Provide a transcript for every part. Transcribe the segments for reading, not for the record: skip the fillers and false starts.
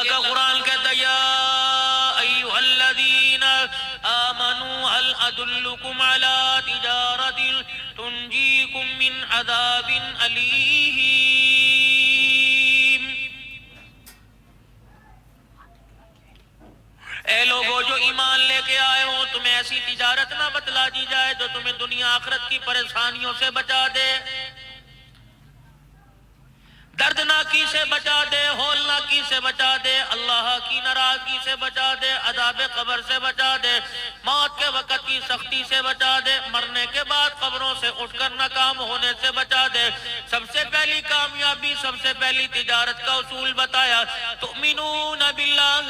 کا قرآن کہتا ہے یا ایھا الذین آمنوا هل ادلکم علی تجارۃ تنجیکم من عذاب الیم۔ اے لوگو جو ایمان لے کے آئے ہو، تمہیں ایسی تجارت نہ بتلا دی جائے جو تمہیں دنیا آخرت کی پریشانیوں سے بچا دے، دردناکی سے بچا دے، ہولناکی سے بچا دے، اللہ کی ناراضگی سے بچا دے، عذاب قبر سے بچا دے، موت کے وقت کی سختی سے بچا دے، مرنے کے بعد قبروں سے اٹھ کر ناکام ہونے سے بچا دے۔ سب سے پہلی کامیابی، سب سے پہلی تجارت کا اصول بتایا، تؤمنون باللہ،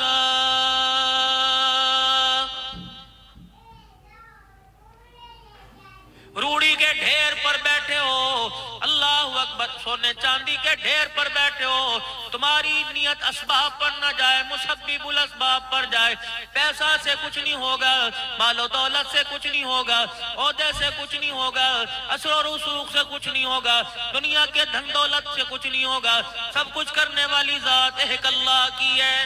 روڑی کے ڈھیر پر بیٹھے ہو، اللہ اکبر، سونے چاندی کے ڈھیر پر بیٹھے ہو، تمہاری نیت اسباب پر نہ جائے، مسبب الاسباب پر جائے۔ پیسہ سے کچھ نہیں ہوگا، مال و دولت سے کچھ نہیں ہوگا، عہدے سے کچھ نہیں ہوگا، اثر و رسوخ سے کچھ نہیں ہوگا، دنیا کے دھن دولت سے کچھ نہیں ہوگا، سب کچھ کرنے والی ذات ایک اللہ کی ہے۔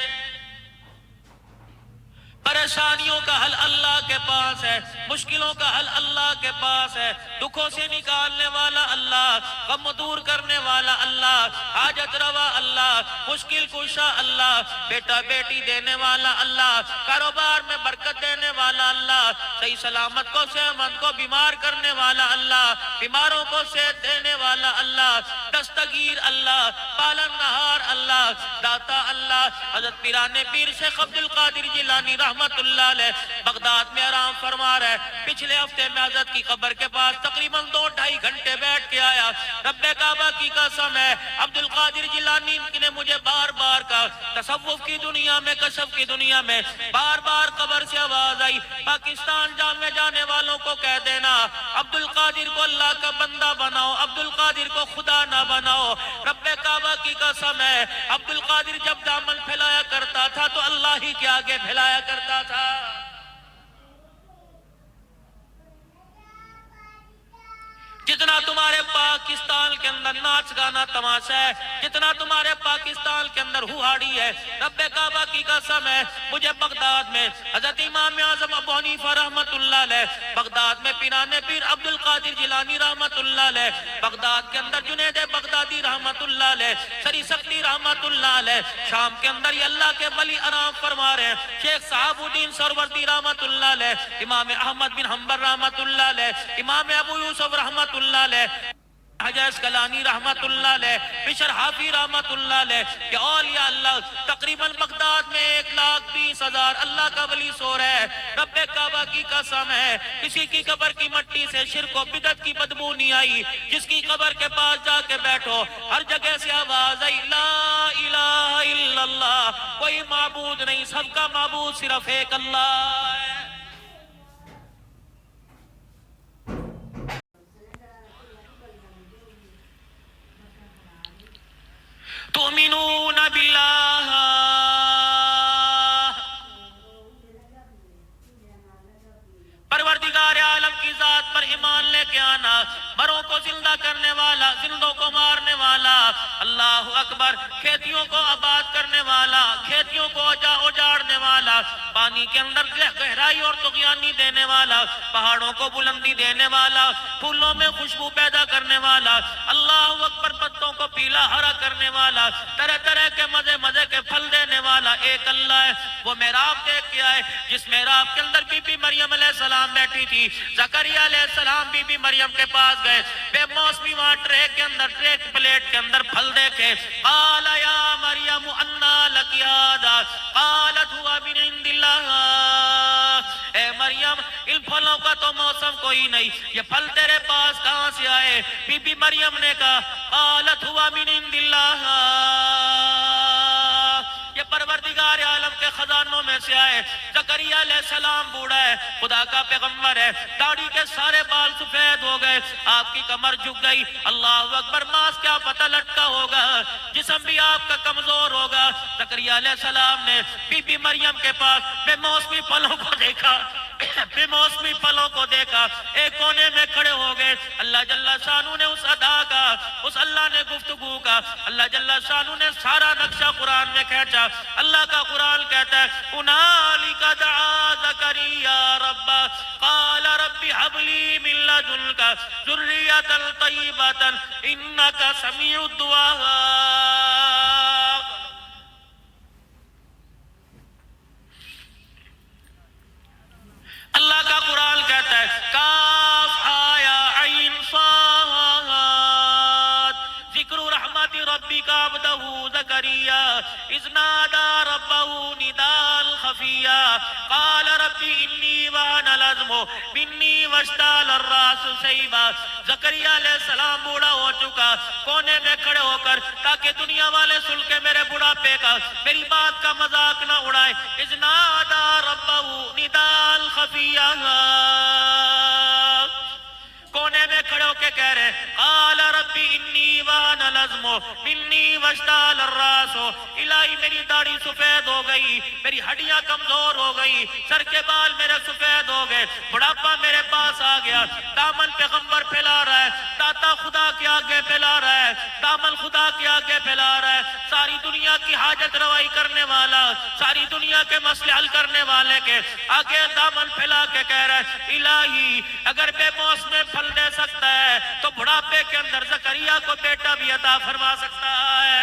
پریشانیوں کا حل اللہ کے پاس ہے، مشکلوں کا حل اللہ کے پاس ہے، دکھوں سے نکالنے والا اللہ، غم دور کرنے والا اللہ، حاجت روا اللہ، مشکل کشا اللہ، بیٹا بیٹی دینے والا اللہ، کاروبار میں برکت دینے والا اللہ، صحیح سلامت کو صحت مند کو بیمار کرنے والا اللہ، بیماروں کو صحت دینے والا اللہ، دستگیر اللہ، پالن نہار اللہ، داتا اللہ۔ حضرت پیران پیر شیخ عبد القادر جیلانی رحمت اللہ علیہ بغداد میں آرام فرما رہے، پچھلے ہفتے میں حضرت کی قبر کے پاس تقریباً 2-2.5 گھنٹے بیٹھ کے آیا۔ رب کعبہ کی قسم ہے، عبد القادر جیلانی نے مجھے بار بار کہا، تصوف کی دنیا میں، کشف کی دنیا میں بار بار قبر سے آواز آئی، پاکستان جانے جانے والوں کو کہہ دینا عبد القادر کو اللہ کا بندہ بناؤ، عبد القادر کو خدا نہ بناؤ۔ رب کعبہ کی قسم ہے، عبد القادر جب دامن پھیلایا کرتا تھا تو اللہ ہی کے آگے پھیلایا کرتا تھا۔ جتنا تمہارے پاکستان کے اندر ناچ گانا تماشا ہے، جتنا تمہارے پاکستان کے اندر ہواڑی ہے، رب کعبہ کی قسم ہے، مجھے بغداد میں حضرت امام اعظم ابو حنیفہ رحمت اللہ علیہ، بغداد میں پیران پیر عبد القادر جیلانی رحمت اللہ علیہ، بغداد کے اندر جنید بغدادی رحمت اللہ علیہ، سری سکتی رحمت اللہ علیہ، شام کے اندر یہ اللہ کے ولی آرام فرما رہے ہیں، شیخ صاحب الدین سروردی رحمت اللہ علیہ، امام احمد بن حنبل رحمت اللہ علیہ، امام ابو یوسف رحمت اللہ علیہ، حجر اسقلانی رحمت اللہ علیہ، بشر حافی رحمت اللہ علیہ، کہ اولیاء اللہ تقریباً بغداد میں 1,20,000 اللہ کا ولی سو رہا ہے۔ رب کعبہ کی قسم ہے، کسی کی قبر کی مٹی سے شرک و بدعت کی بدبو نہیں آئی، جس کی قبر کے پاس جا کے بیٹھو ہر جگہ سے آواز آئی، لا الہ الا اللہ، کوئی معبود نہیں، سب کا معبود صرف ایک اللہ ہے۔ تؤمنون باللہ، پروردگار عالم کی ذات پر ایمان لے کے آنا، مروں کو زندہ کرنے والا، زندوں کو مارنے والا، اللہ اکبر، کھیتیوں کو آباد کرنے والا، کھیتیوں کو اجاڑنے والا، پانی کے اندر گہرائی اور طغیانی دینے والا، پہاڑوں کو بلندی دینے والا، پھولوں میں خوشبو پیدا کرنے والا، اللہ اکبر، پتوں کو پیلا ہرا کرنے والا، طرح طرح کے مزے کے پھل دینے والا ایک اللہ ہے۔ وہ محراب دیکھ کے آئے، جس محراب کے اندر بی بی مریم علیہ السلام بیٹھی تھی، زکریا علیہ السلام بی بی مریم کے پاس گئے، بے موسمی وہاں ٹرے کے اندر، ٹرے پلیٹ کے اندر پھل دیکھے، قال یا مریم انا لکی ھذا، قالت ہوا من عند اللہ، اے مریم ان پھلوں کا تو موسم کوئی نہیں، یہ پھل تیرے پاس کہاں سے آئے؟ بی بی مریم نے کہا قالت ہوا من عند اللہ، یہ پروردگار عالم کے خزانوں میں سے آئے۔ زکریا علیہ السلام بوڑھا ہے، خدا کا پیغمبر ہے، داڑھی کے سارے بال سفید ہو گئے، آپ کی کمر جھک گئی، اللہ اکبر، ماس کیا پتہ لٹکا ہوگا، جسم بھی آپ کا کمزور ہوگا۔ زکریا علیہ السلام نے بی بی مریم کے پاس بے موسمی پھلوں کو دیکھا، بے موسمی پھلوں کو دیکھا، ایک کونے میں کھڑے ہو گئے۔ اللہ جل شانہ نے اس ادا کا، اس اللہ نے گفتگو کا، اللہ جل شانہ نے سارا نقشہ قرآن میں کھینچا۔ اللہ کا قرآن کہتا ہے ہنالک دعا زکریا رب قال رب هب لي من لدنك ذرية طيبة انك سميع الدعاء۔ اللہ کا قرآن کہتا ہے کاف آیا عین صاد ذکر رحمت ربک عبدہ زکریا اذ نادى ربه نداء خفیا قال رب انی وہن العظم منی واشتعل الراس شیبا۔ زکریا علیہ السلام بوڑھا ہو چکا، کونے میں کھڑے ہو کر تاکہ دنیا والے سن کے میرے بڑھاپے کا، میری بات کا مذاق نہ اڑائے، اذ نادى ربه نداء خفیا، کونے میں کھڑے ہو کے کہہ رہے قال رب انی وہن العظم منی واشتعل الراس، الہی میری داڑھی سفید ہو گئی، میری ہڈیاں کمزور ہو گئی، سر کے بال میرے سفید ہو گئے، بڑھاپا میرے پاس آ گیا۔ دامن پیغمبر پھیلا رہا ہے، داتا خدا کے آگے پھیلا رہا ہے، دامن خدا کے آگے پھیلا رہا ہے، ساری دنیا کی حاجت روائی کرنے والا، ساری دنیا کے مسئلے حل کرنے والے کے آگے دامن پھیلا کے کہہ رہا ہے الہی اگر بے موسم پھل دے سکتا ہے تو بڑھاپے کے اندر زکریا کو بیٹا بھی عطا فرما سکتا ہے۔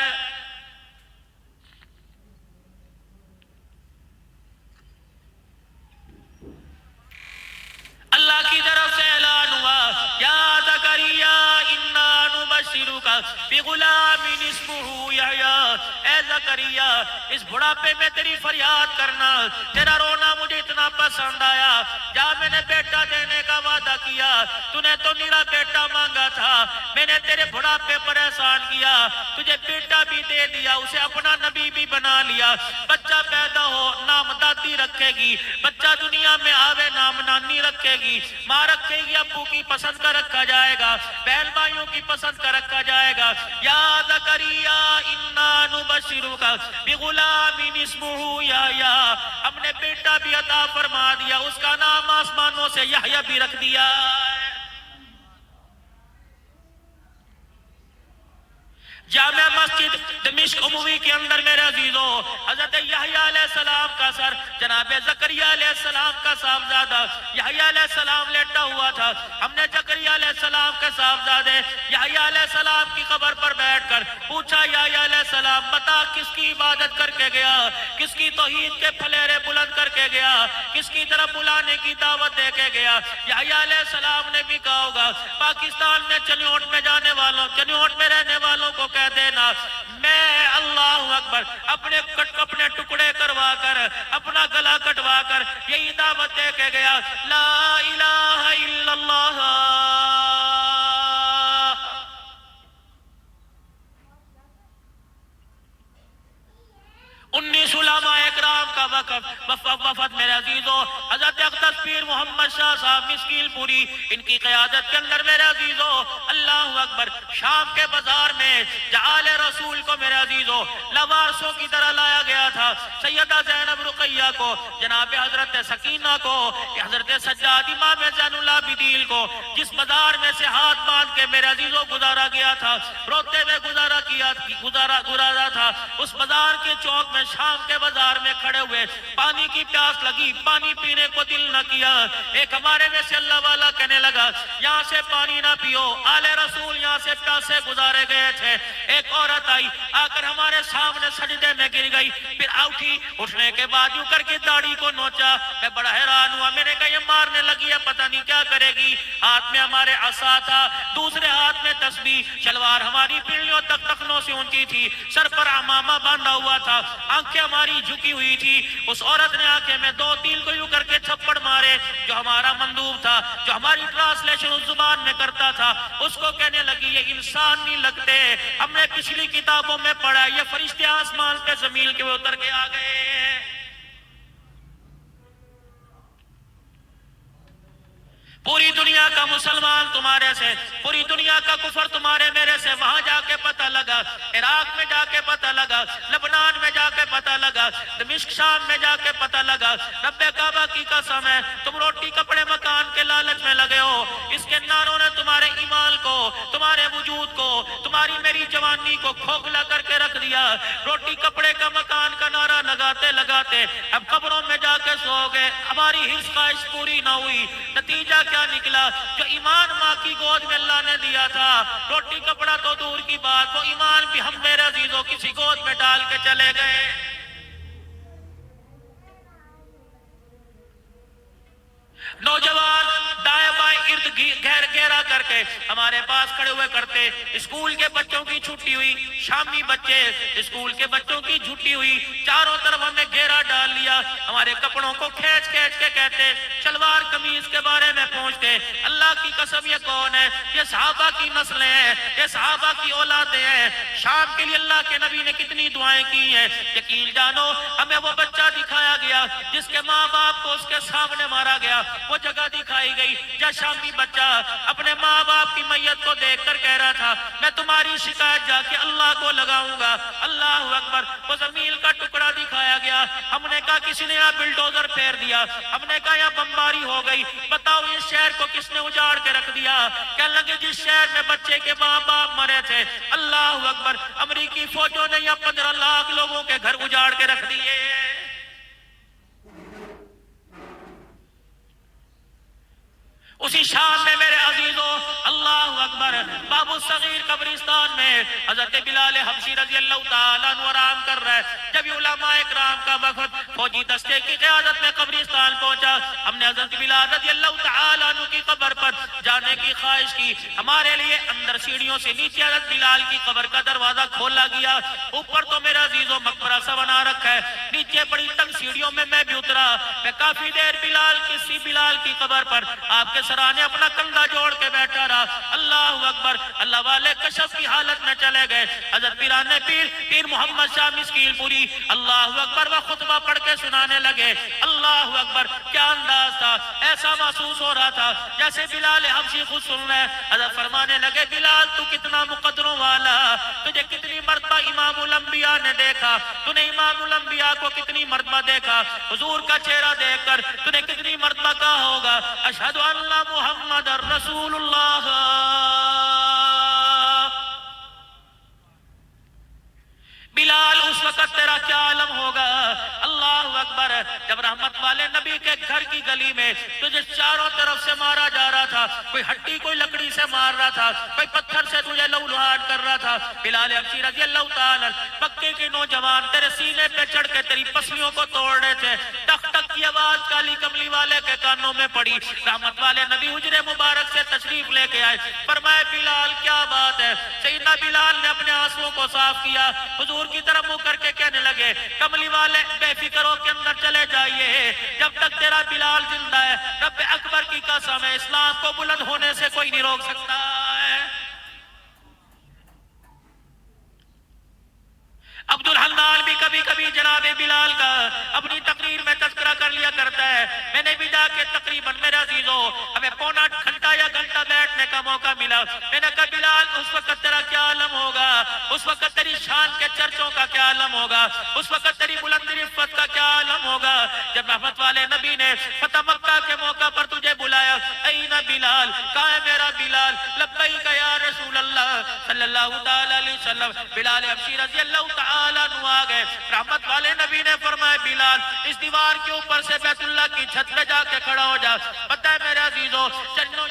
اللہ کی طرف سے اعلان ہوا یا زکریا انا نبشرک بغلام اسمہ یحییٰ، اے زکریا اس بڑھاپے میں تیری فریاد کرنا، تیرا رونا مجھے اتنا پسند آیا، جا میں نے بیٹا دینے کا وعدہ کیا، تو نے تو میرا بیٹا مانگا تھا، میں نے تیرے بڑھاپے پر احسان کیا، تجھے بیٹا بھی دے دیا، اسے اپنا نبی بھی بنا لیا، بچہ پیدا ہو نام دادی رکھے گی، بچہ دنیا میں آوے نام نانی رکھے گی، ماں رکھے گی، ابو کی پسند کا رکھا جائے گا، بہن بھائیوں کی پسند کا رکھا جائے گا۔ یا زکریا انا نبشرک بغلام اسمہ یحییٰ، ہم نے بیٹا بھی عطا فرما دیا، اس کا نام آسمانوں سے یحییٰ بھی رکھ دیا۔ جامع مسجد دمشق عموی کے اندر میرے عزیزوں حضرت یحییٰ علیہ السلام کا سر جناب زکریا علیہ السلام کا صاحبزادہ یحییٰ علیہ السلام لیٹا ہوا تھا۔ ہم نے زکریا علیہ السلام کے صاحبزادے یحییٰ علیہ السلام کی قبر پر بیٹھ کر پوچھا یحییٰ علیہ السلام بتا کس کی عبادت کر کے گیا، کس کی توحید کے پھلیرے بلند کر کے گیا، کس کی طرف بلانے کی دعوت دے کے گیا۔ یحییٰ علیہ السلام نے بھی کہا ہوگا پاکستان میں چنیوٹ میں جانے والوں، چنیوٹ میں رہنے والوں کو کہہ دینا میں اللہ اکبر اپنے ٹکڑے کروا کر اپنا گلا کٹوا کر یہی دعوت دے کے گیا لا الہ الا اللہ۔ 19 علماء اکرام کا وفد میرے عزیزوں حضرت اقدس پیر محمد شاہ صاحب مسکیل پوری ان کی قیادت کے اندر میرے عزیزوں اللہ اکبر شام کے بازار میں جعال رسول کو میرے عزیزوں لوارسوں کی طرح لایا گیا تھا۔ سیدہ زینب رقیہ کو، جناب حضرت سکینہ کو، حضرت سجاد امام زین العابدین کو جس بازار میں سے ہاتھ باندھ کے میرے عزیزوں گزارا گیا تھا، روتے ہوئے گزارا تھا، اس بازار کے چوک میں شام کے بازار میں کھڑے ہوئے پانی کی پیاس لگی، پانی پینے کو دل نہ کیا، ایک ہمارے میں سے اللہ والا کہنے لگا یہاں سے پانی نہ پیو، آل رسول یہاں سے پیاسے گزارے گئے تھے۔ ایک عورت آئی آ کر ہمارے سامنے سجدے میں گر گئی، پھر اٹھی، اٹھنے کے بعد یوں کر کے داڑھی کو نوچا۔ میں بڑا حیران ہوا، میں نے کہا یہ مارنے لگی ہے پتہ نہیں کیا کرے گی۔ ہاتھ میں ہمارے عصا تھا، دوسرے ہاتھ میں تسبیح، شلوار ہماری پیڑھیوں تک ٹخنوں سے اونچی تھی، سر پر عمامہ باندھا ہوا تھا، آنکھیں ہماری جھکی ہوئی تھی۔ اس عورت نے آنکھیں میں 2-3 کو یوں کر کے چھپڑ مارے۔ جو ہمارا مندوب تھا، جو ہماری ٹرانسلیشن اس زبان میں کرتا تھا، اس کو کہنے لگی یہ انسان نہیں لگتے، ہم نے پچھلی کتابوں میں پڑھا یہ فرشتے آسمان پہ زمین کے اتر کے آ گئے۔ پوری دنیا کا مسلمان تمہارے سے، پوری دنیا کا کفر تمہارے میرے سے، وہاں جا کے پتہ لگا، عراق میں جا کے پتہ لگا، لبنان میں جا کے پتہ لگا، لگا، دمشق شام میں جا کے پتہ لگا، رب کعبہ کی قسم ہے تم روٹی کپڑے مکان کے لالچ میں لگے ہو، اس کے ناروں نے تمہارے ایمان کو، تمہارے وجود کو، تمہاری میری جوانی کو کھوکھلا کر کے رکھ دیا۔ روٹی کپڑے کا مکان کا نعرہ لگاتے لگاتے اب قبروں میں جا کے سو گئے، ہماری حرص خواہش پوری نہ ہوئی۔ نتیجہ کیا نکلا؟ جو ایمان ماں کی گود میں اللہ نے دیا تھا، روٹی کپڑا تو دور کی بات، وہ ایمان بھی ہم میرے عزیزوں کسی گود میں ڈال کے چلے گئے۔ نوجوان دائیں بائیں ارد گھیرا کر کے ہمارے پاس کھڑے ہوئے کرتے، اسکول کے بچوں کی چھٹی ہوئی، شامی بچے اسکول کے بچوں کی چھٹی ہوئی، چاروں طرف ہمیں گھیرا ڈال لیا، ہمارے کپڑوں کو کھینچ کھینچ کے کہتے، شلوار قمیض کے بارے میں پوچھتے، اللہ کی قسم یہ کون ہے؟ یہ صحابہ کی نسلیں ہیں، یہ صحابہ کی اولادیں ہیں، شام کے لیے اللہ کے نبی نے کتنی دعائیں کی ہیں۔ یقین جانو ہمیں وہ بچہ دکھایا گیا جس کے ماں باپ کو اس کے سامنے مارا گیا، وہ جگہ دکھائی گئی جہاں شامی بچہ اپنے ماں باپ کی میت کو دیکھ کر کہہ رہا تھا میں تمہاری شکایت جا کے اللہ کو لگاؤں گا۔ اللہ اکبر۔ وہ زمین کا ٹکڑا دکھایا گیا، ہم نے کہا کسی نے یہاں بلڈوزر پھیر دیا، ہم نے کہا یہاں بمباری ہو گئی، بتاؤ اس شہر کو کس نے اجاڑ کے رکھ دیا؟ کہنے لگے جس شہر میں بچے کے ماں باپ مرے تھے، اللہ اکبر، امریکی فوجوں نے یہاں 15 لاکھ لوگوں کے گھر اجاڑ کے رکھ دیے۔ اسی شام میں میرے عزیزوں، اللہ اکبر، باب الصغیر قبرستان میں حضرت بلال حبشی رضی اللہ تعالیٰ عنہ آرام کر رہا ہے۔ جب علماء اکرام کا وفد فوجی دستے کی قیادت میں قبرستان پہنچا، ہم نے حضرت بلال رضی اللہ تعالیٰ عنہ کی قبر پر جانے کی خواہش کی۔ ہمارے لیے اندر سیڑھیوں سے نیچے حضرت بلال کی قبر کا دروازہ کھولا گیا، اوپر تو میرا عزیزوں مقبرہ سا بنا رکھا ہے، نیچے بڑی تنگ سیڑھیوں میں بھی اترا۔ میں کافی دیر بلال کی قبر پر آپ کے سرانے اپنا کندھا جوڑ کے بیٹھا رہا۔ اللہ اکبر، اللہ والے کشف کی حالت میں چلے گئے۔ حضرت پیرانے پیر محمد شاہ مسکیل پوری اللہ اکبر وہ خطبہ پڑھ کے سنانے لگے۔ اللہ اکبر، کیا انداز تھا، ایسا محسوس ہو رہا تھا جیسے بلال حبشی خود سن رہے۔ حضرت فرمانے لگے بلال تو کتنا مقدروں والا، تجھے کتنی مرتبہ امام الانبیاء نے دیکھا، تو نے امام الانبیاء کو کتنی مرتبہ دیکھا، حضور کا چہرہ دیکھ کر تو نے کتنی مرتبہ کہا ہوگا اشہد ان لا محمد رسول اللہ۔ بلال اس وقت تیرا کیا عالم ہوگا۔ اللہ اکبر، جب رحمت والے نبی کے گھر کی گلی میں تجھے چاروں طرف سے مارا جا رہا تھا، کوئی ہڈی کوئی لکڑی سے مار رہا تھا، کوئی پتھر سے تجھے لہولہان کر رہا تھا، بلال حبشی رضی اللہ تعالیٰ مکے کے نوجوان تیرے سینے پہ چڑھ کے تیری پسلیوں کو توڑ رہے تھے، ٹک ٹک کی آواز کالی کملی والے کے کانوں میں پڑی۔ رحمت والے نبی حجرے مبارک سے تشریف لے کے آئے، فرمائے بلال کیا بات ہے؟ سیدنا بلال نے اپنے آنسوؤں کو صاف کیا، حضور کی طرف منہ کر کے کہنے لگے کملی والے بے فکر ہو کے اندر چلے جائیے، جب تک تیرا بلال زندہ ہے رب اکبر کی قسم ہے اسلام کو بلند ہونے سے کوئی نہیں روک سکتا ہے۔ عبد الحنان بھی کبھی کبھی جناب بلال کا اپنی تقریر میں تذکرہ کر لیا کرتا ہے۔ میں نے بھی جا کے تقریباً میرے عزیزوں ہمیں پونا گھنٹہ یا گھنٹہ بیٹھنے کا موقع ملا۔ میں نے کہا بلال اس وقت تیرا کیا عالم ہوگا، اس وقت تیری شان کے چرچوں کا کیا عالم ہوگا، اس وقت تیری بلند رفت کا کیا عالم ہوگا، جب رحمت والے نبی نے فتح مکہ کے موقع پر تجھے بلایا۔ این بلال، کہاں ہے میرا بلال؟ لبیک یا رسول اللہ صلی اللہ تعالیٰ علیہ وسلم۔ بلال حبشی رضی اللہ تعالیٰ عنہ آ گئے، رحمت والے نبی نے فرمایا بلال اس دیوار کے اوپر سے بیت اللہ کی چھت پہ جا کے کھڑا ہو جا۔ پتہ ہے میرے عزیزوں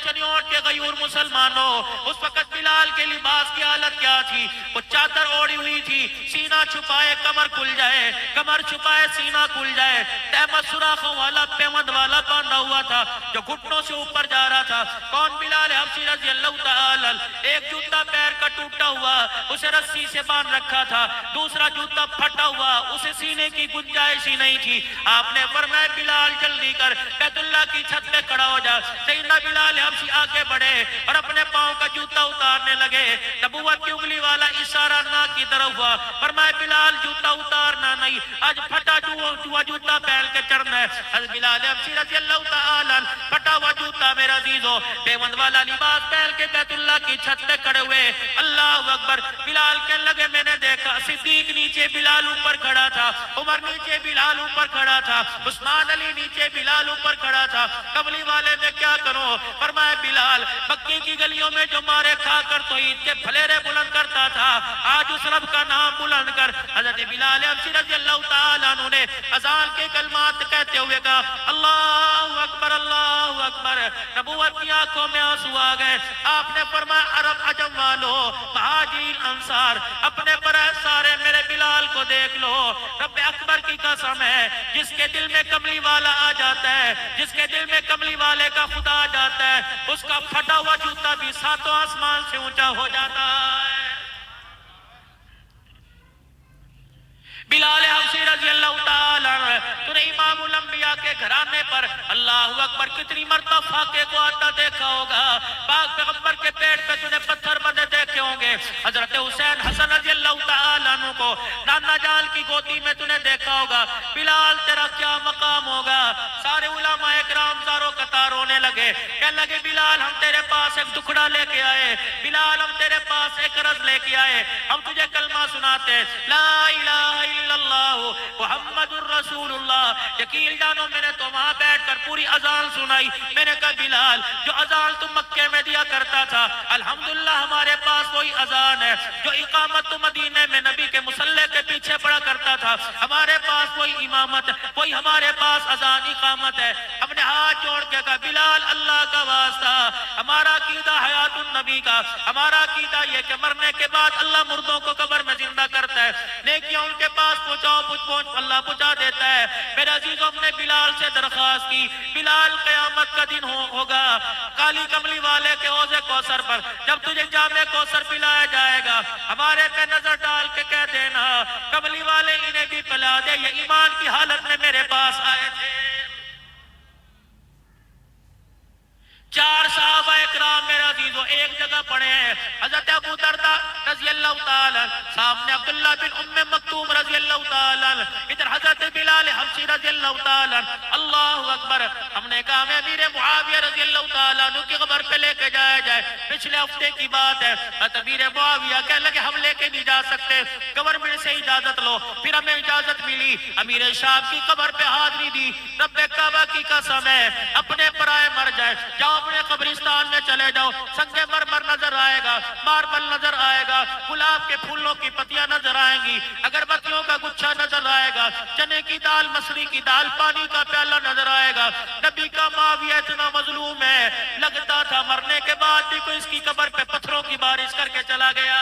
چنیوٹ کے غیور مسلمانوں، اس وقت بلال کے لباس کی حالت کیا تھی؟ وہ چادر اوڑی ہوئی تھی، سینہ چھپائے کمر کھل جائے، کمر چھپائے سینہ کھل جائے، تہمت سوراخوں والا پیمد والا باندھا ہوا تھا جو گھٹنوں سے اوپر جا رہا تھا۔ کون؟ بلال حبشی رضی اللہ تعالی۔ ایک جوتا پیر کا ٹوٹا ہوا اسے رسی سے باندھ رکھا تھا، دوسرا جوتا پھٹا ہوا اسے سینے کی گنجائش ہی نہیں تھی۔ آپ نے فرمایا بلال جلدی کر بیت اللہ کی چھت پہ کھڑا ہو جا۔ سیدنا بلال حبشی آگے بڑھے اور اپنے پاؤں کا جوتا اتارنے لگے۔ نبوت کی انگلی والا اشارہ ناک کی طرف ہوا، فرمایا بلال جوتا اتارنا نہیں، آج پھٹا ہوا جوتا پہن کے چڑھنا ہے. حضرت بلال حبشی رضی اللہ تعالیٰ پھٹا ہوا جوتا میرے عزیزو پیوند والا لباس پہن کے بیت اللہ کی چھت پہ کھڑے ہوئے. اللہ اکبر. بلال کہنے لگے میں نے دیکھا صدیق نیچے بلال اوپر کھڑا تھا, عمر نیچے بلال اوپر کھڑا تھا, عثمان علی نیچے بلال اوپر کھڑا تھا. کملی والے میں کیا کروں؟ فرمایا بلال مکے کی گلیوں میں جو مارے کھا کر توحید کے پھلیرے بلند کرتا تھا, آج اس رب کا نام بلند کر. حضرت بلال حبشی رضی اللہ تعالیٰ عنہ نے اذان کے کلمات کہتے ہوئے کہا اللہ اکبر اللہ اکبر. نبوت کی آنکھوں میں آنسو آ گئے. آپ نے فرمایا عرب عجم والو مہاجرین انصار اپنے پر سارے میرے بلال کو دیکھ لو. رب اکبر کی قسم ہے جس کے دل میں کملی والا آ جاتا ہے, جس کے دل میں کملی والے کا خدا آ جاتا ہے, اس کا پھٹا ہوا جوتا بھی ساتوں آسمان سے اونچا ہو جاتا ہے. بلال حبشی رضی اللہ تعالیٰ تو نے امام الانبیاء کے گھرانے پر اللہ اکبر کتنی مرتبہ فاقے کو آتا دیکھا ہوگا. پاک پیغمبر کے پیٹ پہ تو نے پتھر بندے دیکھے ہوں گے. حضرت حسین حسن رضی اللہ تعالیٰ عنہ کو نانا جان کی گودی میں تو نے دیکھا ہوگا. بلال تیرا کیا مقام ہوگا؟ سارے علماء اکرام زاروں قطار ہونے لگے, کہنے لگے بلال ہم تیرے پاس ایک دکھڑا لے کے آئے, بلال ہم تیرے پاس ایک عرض لے کے آئے, ہم تجھے کلمہ سناتے لا الہ الا اللہ محمد الرسول اللہ. یقین جانو میں نے تو وہاں بیٹھ کر پوری اذان سنائی. میں نے کہا بلال جو اذان تم مکے میں دیا کرتا تھا الحمدللہ ہمارے پاس وہی اذان ہے. جو اقامت تو مدینے میں نبی کے مصلی کے پیچھے پڑا کرتا تھا ہمارے پاس وہی امامت, وہی ہمارے پاس اذان اقامت ہے. ہم نے ہاتھ جوڑ کے کہا بلال اللہ کا واسطہ ہمارا عقیدہ حیات النبی کا, ہمارا عقیدہ یہ کہ مرنے کے بعد اللہ مردوں کو قبر میں زندہ کرتا ہے, نیکیاں ان کے پاس پہنچاؤ پہنچ اللہ پہنچا دیتا ہے. میرے عزیزوں ہم نے بلال سے درخواست کی بلال قیامت کا دن ہوگا کالی کملی والے کے حوض کوثر پر جب تجھے جام کوثر پلایا جائے گا ہمارے پہ نظر ڈال کے کہہ دینا کملی والے انہیں بھی پلا دے, یہ ایمان کی حالت میں میرے پاس آئے تھے. 4 صحابہ اکرام میرے عزیزو ایک جگہ پڑے ہیں. حضرت ابو دردہ رضی اللہ تعالیٰ, سامنے عبداللہ بن ام مکتوم رضی اللہ تعالیٰ, ادھر حضرت بلال حبشی رضی اللہ تعالیٰ. اللہ اکبر. ہم نے کہا ہمیں امیر معاویہ رضی اللہ تعالیٰ عنہ کی قبر پہ لے کے جایا جائے. پچھلے ہفتے کی بات ہے. امیر معاویہ کہنے لگے ہم لے کے نہیں جا سکتے, گورنمنٹ سے اجازت لو. پھر ہمیں اجازت ملی, امیر شام کی قبر پہ حاضری دی. رب کعبہ کی قسم ہے اپنے پرائے مر جائے, جاؤ اپنے قبرستان میں چلے جاؤ, سنگ مرمر نظر آئے گا, ماربل نظر آئے گا, گلاب کے پھولوں کی پتیاں نظر آئیں گی, اگربتیوں کا گچھا نظر آئے گا, چنے کی دال, مسری کی دال, پانی کا پیالہ نظر آئے گا. نبی کا معاویہ اتنا مظلوم ہے لگتا تھا مرنے کے بعد بھی کوئی اس کی قبر پہ پتھروں کی بارش کر کے چلا گیا.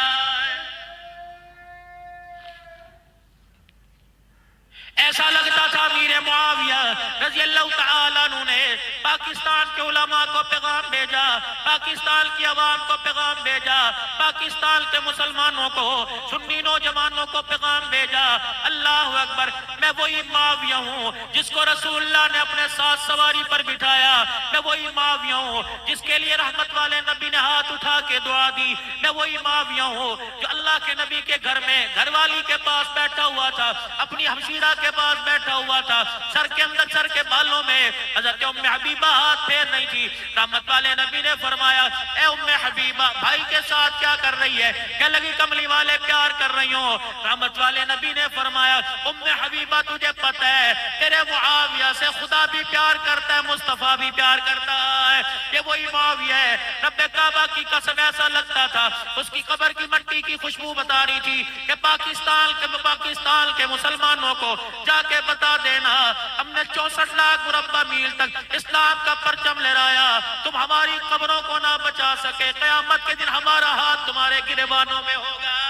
ایسا لگتا تھا امیر معاویہ رضی اللہ تعالیٰ عنہ نے پاکستان کے علماء کو پیغام بھیجا, پاکستان کی عوام کو پیغام بھیجا, پاکستان کے مسلمانوں کو, سنی نوجوانوں کو پیغام بھیجا. اللہ اکبر. میں وہی معاویہ ہوں جس کو رسول اللہ نے اپنے ساتھ سواری پر بٹھایا, میں وہی معاویہ ہوں جس کے لیے رحمت والے نبی نے ہاتھ اٹھا کے دعا دی, میں وہی معاویہ ہوں جو اللہ کے نبی کے گھر میں گھر والی کے پاس بیٹھا ہوا تھا, اپنی ہمشیرہ کے پاس بیٹھا ہوا تھا, سر کے اندر سر کے بالوں میں حضرت ام حبیبہ ہاتھ پھیر نہیں تھی. رحمت والے نبی نے فرمایا اے ام حبیبہ بھائی کے ساتھ کیا کر رہی ہے؟ کہنے لگی کملی والے پیار کر رہی ہوں. رحمت والے نبی نے فرمایا ام حبیبہ تجھے پتہ ہے تیرے معاویہ سے خدا بھی پیار کرتا ہے, مصطفیٰ بھی پیار کرتا ہے. یہ وہی معاویہ ہے. رب کعبہ کی قسم ایسا لگتا تھا اس کی قبر کی مٹی کی خوشبو بتا رہی تھی کہ پاکستان کے مسلمانوں کو جا کے بتا دینا ہم نے 64 لاکھ مربع میل تک اسلام کا پرچم لہرایا, تم ہماری قبروں کو نہ بچا سکے, قیامت کے دن ہمارا ہاتھ تمہارے گریبانوں میں ہوگا.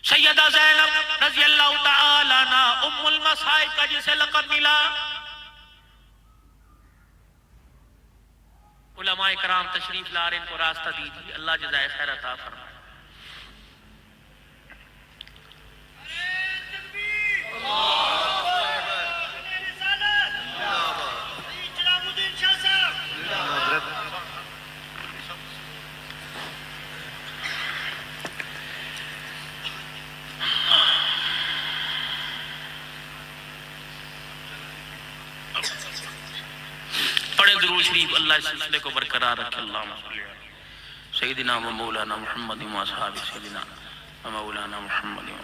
سیدہ زینب رضی اللہ تعالیٰ عنہ ام المصائب کا جسے لقب ملا. علماء کرام تشریف لا رہے, ان کو راستہ دیجیے, اللہ جزائے خیر عطا فرمائے. درود شریف اللہ اس سلسلے کو برقرار رکھے. اللہم صلی علی سیدنا و مولانا محمد و اصحاب سیدنا و مولانا محمد و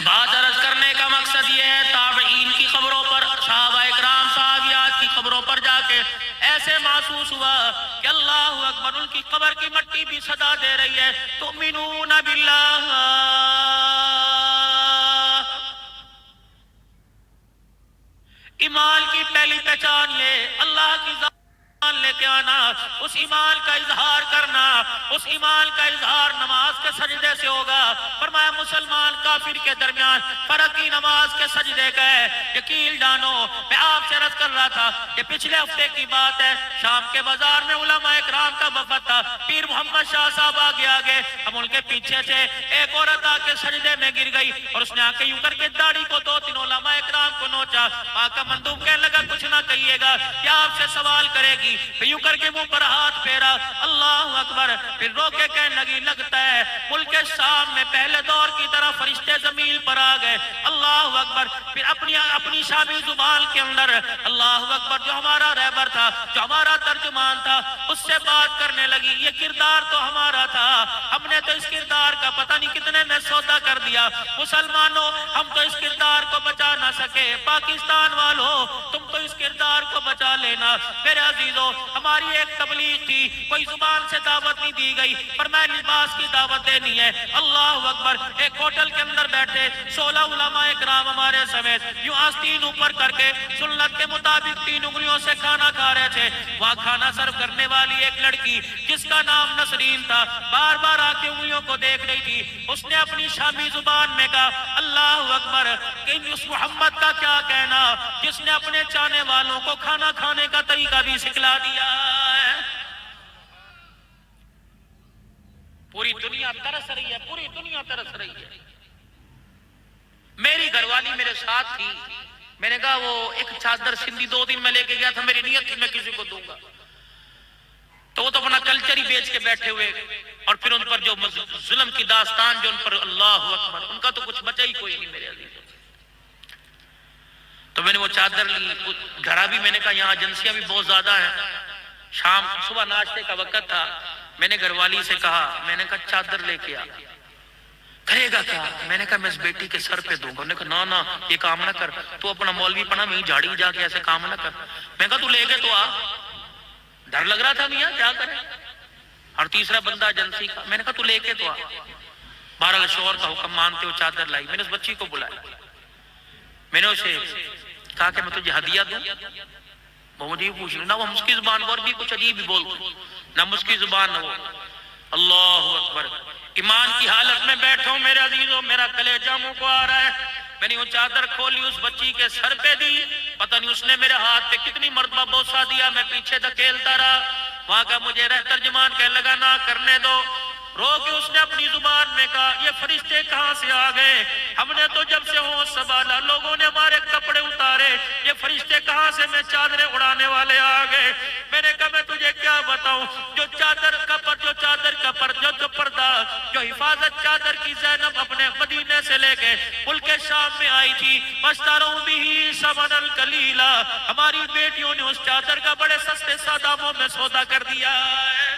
بات عرض کرنے کا مقصد یہ ہے تابعین کی قبروں پر صحابہ اکرام صحابیات کی قبروں پر جا کے ایسے محسوس ہوا کہ اللہ اکبر ان کی قبر کی مٹی بھی صدا دے رہی ہے تؤمنون باللہ. ایمان کی پہلی پہچان یہ اللہ کی ذات لے کے آنا، اس ایمان کا اظہار کرنا. اس ایمان کا اظہار نماز کے سجدے سے ہوگا. فرمایا مسلمان کافر کے درمیان فرق ہی نماز کے سجدے کا ہے. یقین جانو میں آپ سے عرض کر رہا تھا کہ پچھلے ہفتے کی بات ہے، شام کے بازار میں علماء اکرام کا وفد تھا. پیر محمد شاہ صاحب آگے ہم ان کے پیچھے تھے. ایک عورت آ کے سجدے میں گر گئی اور اس نے آ کے یوں کر کے داڑھی کو 2-3 علماء اکرام کو نوچا. آقا مندوب کہنے لگا کچھ نہ کہیے گا، کیا آپ سے سوال کرے گی؟ پھر یوں کر کے منہ پر ہاتھ پھیرا اللہ اکبر. پھر رو کے کہنے لگی لگتا ہے ملک شام میں پہلے دور کی طرح فرشتے زمین پر آ گئے. اللہ اکبر. پھر اپنی شامی زبان کے اندر اللہ اکبر جو ہمارا رہبر تھا، جو ہمارا ترجمان تھا، اس سے بات کرنے لگی. یہ کردار تو ہمارا تھا، ہم نے تو اس کردار کا پتہ نہیں کتنے میں سودا کر دیا. مسلمانوں ہم تو اس کردار کو بچا نہ سکے. پاکستان والوں تم تو اس کردار کو بچا لینا. میرے عزیزوں ہماری ایک تبلیغ تھی، کوئی زبان سے دعوت نہیں دی گئی پر میں لباس کی دعوت دینی ہے. اللہ اکبر. ایک ہوٹل کے اندر بیٹھے 16 علماء اکرام ہمارے سمیت یوں آستین اوپر کر کے سنت کے مطابق 3 انگلیوں سے کھانا کھا رہے تھے. وہاں کھانا سرو کرنے والی ایک لڑکی جس کا نام نسرین تھا بار بار آ کے انگلیوں کو دیکھ رہی تھی. اس نے اپنی شامی زبان میں کہا اللہ اکبر کہ اس محمد کا کیا کہنا جس نے اپنے چاہنے والوں کو کھانا کھانے کا طریقہ بھی سکھلا دیا ہے. پوری دنیا ترس رہی ہے، پوری دنیا ترس رہی ہے. میری گھر والی میرے ساتھ تھی. میں نے کہا وہ ایک چادر سندھی 2 دن میں لے کے گیا تھا، میری نیت تھی میں کسی کو دوں گا. تو وہ تو اپنا کلچر ہی بیچ کے بیٹھے ہوئے اور پھر ان پر جو ظلم کی داستان جو ان پر اللہ اکبر ان کا تو کچھ بچا ہی کوئی نہیں میرے عزیز. تو میں نے وہ چادر لی. گھر بھی میں نے کہا یہاں ایجنسیاں بھی بہت زیادہ ہیں. شام صبح ناشتے کا وقت تھا. میں نے گھر والی سے کہا، میں نے کہا چادر لے کے آ. کرے گا کیا؟ میں نے کہا میں اس بیٹی کے سر پہ دوں گا. انہوں نے کہا نا یہ کام نہ کر، تو اپنا مولوی پڑھا میں جھاڑی جا کے ایسے کام نہ کر. میں کہا تو لے کے تو آ. ڈر لگ رہا تھا میاں کیا کرے. اور تیسرا بندہ ایجنسی کا. میں نے کہا تو لے کے تو آ. 12 شوہر کا حکم مانتے ہو چادر لائی. میں نے اس بچی کو بلایا. میں نے اسے کہا کہ میں تجھے ہدیہ دوں. وہ مجھے ہی پوچھ نہ وہ ہم اس کی زبان اور بھی کچھ عجیب ہی بولتے نہ اس کی زبان نہ وہ. اللہ اکبر. ایمان کی حالت میں بیٹھا ہوں میرے عزیزوں، میرا کلیجہ منہ کو آ رہا ہے. میں نے وہ چادر کھولی اس بچی کے سر پہ دی. پتہ نہیں اس نے میرے ہاتھ پہ کتنی مرتبہ بوسہ دیا. میں پیچھے دھکیلتا رہا. وہاں کا مجھے ترجمان کہنے لگا نہ کرنے دو. رو کے اس نے اپنی زبان میں کہا یہ فرشتے کہاں سے آ گئے؟ ہم نے تو جب سے ہوش سنبھالا لوگوں نے ہمارے کپڑے اتارے. یہ فرشتے کہاں سے میں چادریں اڑانے والے آ گئے؟ میں نے کہا میں تجھے کیا بتاؤں، جو چادر کا پردہ جو حفاظت چادر کی زینب اپنے مدینے سے لے کے ملک شام میں آئی تھی، وَاشْتَرَوْا بِهِ ثَمَنًا قَلِيلًا، ہماری بیٹیوں نے اس چادر کا بڑے سستے داموں میں سودا کر دیا ہے.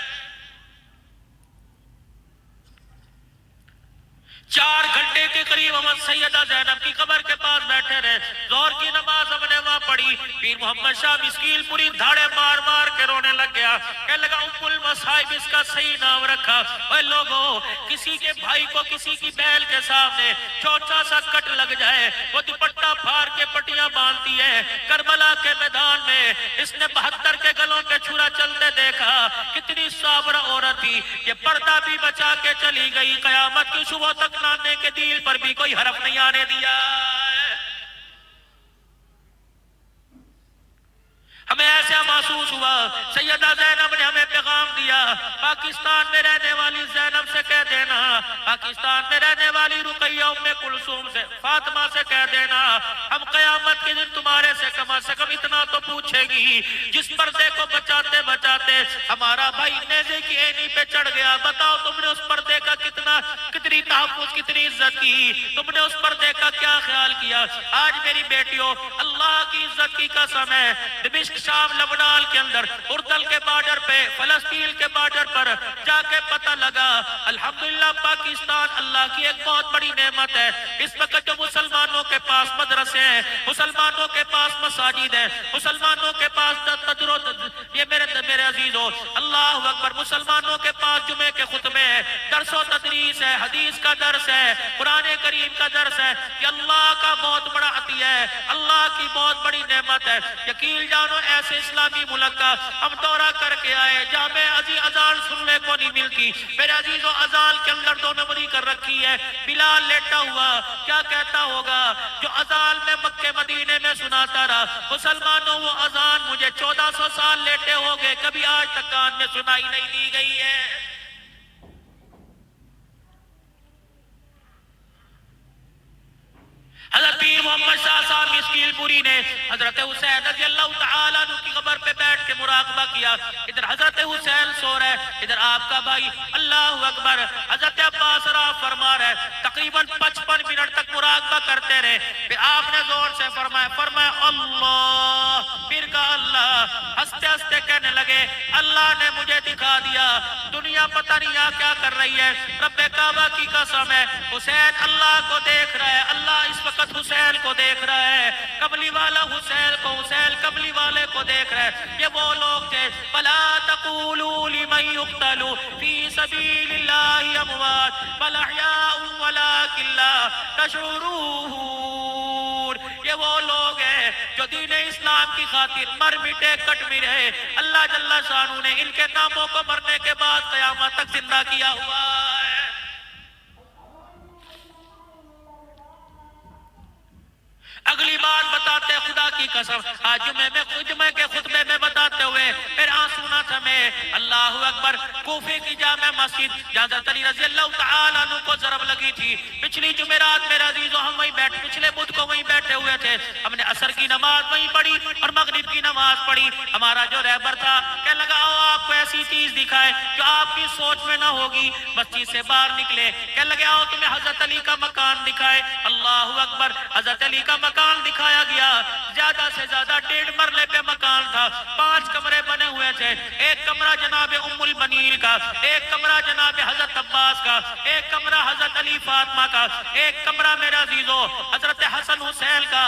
4 گھنٹے کے قریب ہم سیدہ زینب کی قبر کے پاس بیٹھے رہے. ظہر کی نماز ہم نے وہاں پڑھی. پیر محمد شاہ مسکین پوری دھاڑے مار مار کے رونے لگ گیا. کہنے لگا ام المصائب اس کا صحیح نام رکھا. اے لوگوں کسی کے بھائی کو کسی کی بیل کے سامنے چھوٹا سا کٹ لگ جائے وہ دوپٹہ پھاڑ کے پٹیاں باندھتی ہے. کربلا کے میدان میں اس نے 72 کے گلوں کے چھرا چلتے دیکھا. کتنی صابرہ عورت تھی. یہ پردہ بھی بچا کے چلی گئی. قیامت کی صبح تک نانے کے دل پر بھی کوئی حرف نہیں آنے دیا. ہمیں ایسا محسوس ہوا سیدہ زینب نے ہمیں پیغام دیا پاکستان میں رہنے والی زینب سے کہہ دینا، پاکستان میں رہنے والی رقیہ ام کلثوم سے فاطمہ سے کہہ دینا ہم قیامت کے دن تمہارے سے کم از کم اتنا تو پوچھے گی جس پردے کو بچاتے بچاتے ہمارا بھائی نیزے کی اینی پہ چڑھ گیا، بتاؤ تم نے اس پردے کا کتنی کتنی تحفظ کتنی عزت کی، تم نے اس پردے کا کیا خیال کیا؟ آج میری بیٹیوں اللہ کی عزت کی قسم ہے، دمشق شام لبنان کے اندر اردن کے بارڈر پہ فلسطین کے بارڈر پر جا کے پتہ لگا الحمدللہ پاکستان اللہ کی ایک بہت بڑی نعمت ہے۔ اس وقت جو مسلمانوں کے پاس مدرسے ہیں، مسلمانوں کے پاس مساجد ہیں، مسلمانوں کے پاس یہ میرے عزیزوں اللہ اکبر، مسلمانوں کے پاس جمعے کے خطبے ہیں، درس و تدریس ہے، حدیث کا درس ہے، قرآن کریم کا درس ہے، یہ اللہ کا بہت بڑا عطیہ ہے، اللہ کی بہت بڑی نعمت ہے۔ یقین جانو ایسے اسلامی ملک کا ہم دورہ کر کے آئے جہاں میں اذان سننے کو نہیں ملتی۔ میرے عزیزوں اذان کے اندر 2 نمبری کر رکھی ہے، بلال لیٹا ہوا کیا کہتا ہوگا جو اذان میں مکے مدینے میں سناتا رہا، مسلمانوں وہ اذان مجھے 1400 سال لیٹے ہو گئے، کبھی آج تک کان میں سنائی نہیں دی گئی ہے۔ حضرت پیر محمد شاہ صاحب مسکیل پوری نے حضرت حسین رضی اللہ تعالیٰ عنہ کی قبر پہ بیٹھ کے مراقبہ کیا، ادھر حضرت حسین سو رہے، ادھر آپ کا بھائی اللہ اکبر حضرت عباس راہ فرما رہے، تقریباً 55 منٹ تک مراقبہ کرتے رہے، پھر آپ نے زور سے فرمایا اللہ، پھر کہا اللہ، ہنستے ہنستے کہنے لگے اللہ نے مجھے دکھا دیا دنیا پتہ نہیں یہاں کیا کر رہی ہے، رب کعبہ کی قسم ہے حسین اللہ کو دیکھ رہا ہے، اللہ اس وقت حسین کو دیکھ رہا ہے، قبلی والا حسین کو، حسین قبلی والے کو دیکھ رہا ہے۔ یہ وہ لوگ تھے فَلَا تَقُولُوا لِمَنْ يُقْتَلُ فِي سَبِيلِ اللَّهِ أَمْوَاتٌ بَلْ أَحْيَاءٌ وَلَكِنْ لَا تَشْعُرُونَ۔ یہ وہ لوگ ہیں جو دین اسلام کی خاطر مر مٹے کٹ مرے، اللہ جل شانہ نے ان کے ناموں کو مرنے کے بعد قیامت تک زندہ کیا ہوا ہے۔ اگلی بات بتاتے خدا کی قسم آج جمعے کے خطبے میں بتاتے ہوئے پھر آنسو نہ تھمے، اللہ اکبر، کوفے کی جامع مسجد جہاں حضرت علی رضی اللہ تعالیٰ عنہ کو ضرب لگی تھی، پچھلی جمعرات میرے عزیزوں ہم وہیں بیٹھے، پچھلے بدھ کو وہیں بیٹھے ہوئے تھے، ہم نے عصر کی نماز وہیں پڑھی اور مغرب کی نماز پڑھی، ہمارا جو رہبر تھا کہنے لگا آؤ آپ کو ایسی چیز دکھائے جو آپ کی سوچ میں نہ ہوگی، مسجد سے باہر نکلے، کہنے لگے آؤ تمہیں حضرت علی کا مکان دکھائے، اللہ اکبر، حضرت علی کا مکان دکھایا گیا، زیادہ سے زیادہ 1.5 مرلے پہ مکان تھا، 5 کمرے بنے ہوئے تھے، ایک کمرہ جناب ام البنین کا، ایک کمرہ جناب حضرت عباس کا، ایک کمرہ حضرت علی فاطمہ کا، ایک کمرہ میرے عزیزوں حضرت حسن حسین کا،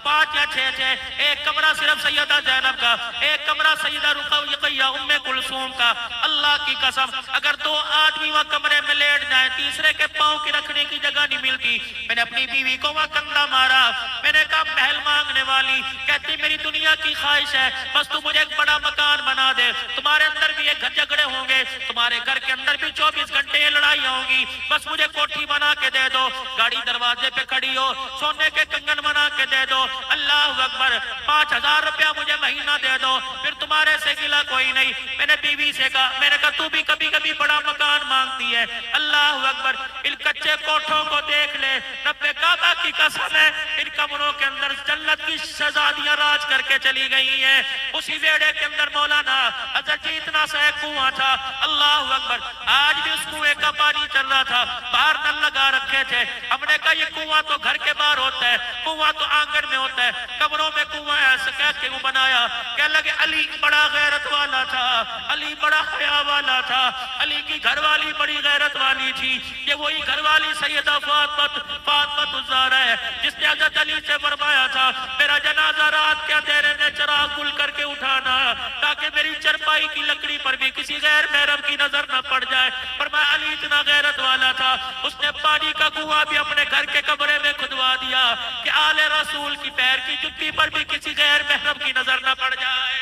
5 یا 6 تھے، ایک کمرہ صرف سیدہ زینب کا، ایک کمرہ سیدہ رقیہ ام کلثوم کا، اللہ کی قسم اگر 2 آدمی وہاں کمرے میں لیٹ جائیں تیسرے کے پاؤں کی رکھنے کی جگہ نہیں ملتی۔ میں نے اپنی بیوی کو وہاں کندھا مارا، میں نے کہا محل مانگنے والی، کہتی میری دنیا کی خواہش ہے بس تو مجھے ایک بڑا مکان بنا دے، تمہارے اندر بھی ایک جھگڑے ہوں گے، تمہارے گھر کے اندر بھی 24 گھنٹے لڑائیاں ہوں گی، بس مجھے کوٹھی بنا کے دے دو، گاڑی دروازے پہ کھڑی ہو، سونے کے کنگن بنا کے دے دو، اللہ اکبر، 5000 روپیہ مجھے مہینہ دے دو، پھر تمہارے سے گلا کوئی نہیں۔ میں نے بیوی سے کہا، میں نے کہا تو بھی کبھی کبھی بڑا مکان مانگتی ہے، اللہ اکبر، ان کچے کوٹھوں کو دیکھ لے، رب کعبہ کی قسم ہے ان کمروں کے اندر جنت کی شہزادیاں راج کر کے چلی گئی ہیں۔ اسی ویڑے کے اندر مولانا حضرت جی اتنا سا ایک کنواں تھا، اللہ اکبر، آج بھی اس کنویں کا پانی چل رہا تھا، باہر نل لگا رکھے تھے، ہم نے کہا یہ کنواں تو گھر کے باہر ہوتا ہے، کنواں تو آنگن میں ہوتا ہے، کمروں میں کنواں ایسا کہہ کے بنایا، کہنے لگے علی بڑا غیرت والا تھا، علی بڑا حیا والا تھا، علی کی گھر والی بڑی غیرت والی تھی، یہ وہی گھر والی سیدہ فاطمہ الزہرا ہے جس نے حضرت علی سے فرمایا تھا میرا جنازہ رات کے اندھیرے میں چراغ گل کر کے اٹھانا تاکہ میری چرپائی کی لکڑی پر بھی کسی غیر محرم کی نظر نہ پڑ جائے۔ فرمایا علی اتنا غیرت والا تھا اس نے پانی کا کنواں بھی اپنے گھر کے کمرے میں کھدوا دیا کہ آل رسول کی پیر کی جتی پر بھی کسی غیر محرم کی نظر نہ پڑ جائے۔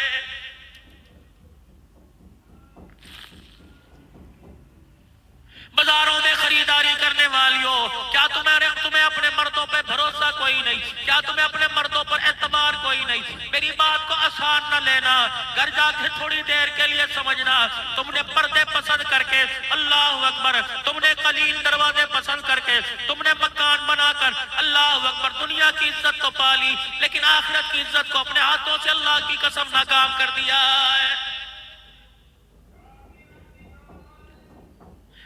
بازاروں میں خریداری کرنے والیوں، کیا تمہیں اپنے مردوں پہ بھروسہ کوئی نہیں؟ کیا تمہیں اپنے مردوں پر اعتبار کوئی نہیں؟ میری بات کو آسان نہ لینا، گھر جا کے تھوڑی دیر کے لیے سمجھنا، تم نے پردے پسند کر کے، اللہ اکبر، تم نے قلیل دروازے پسند کر کے، تم نے مکان بنا کر، اللہ اکبر، دنیا کی عزت تو پالی لیکن آخرت کی عزت کو اپنے ہاتھوں سے اللہ کی قسم ناکام کر دیا ہے۔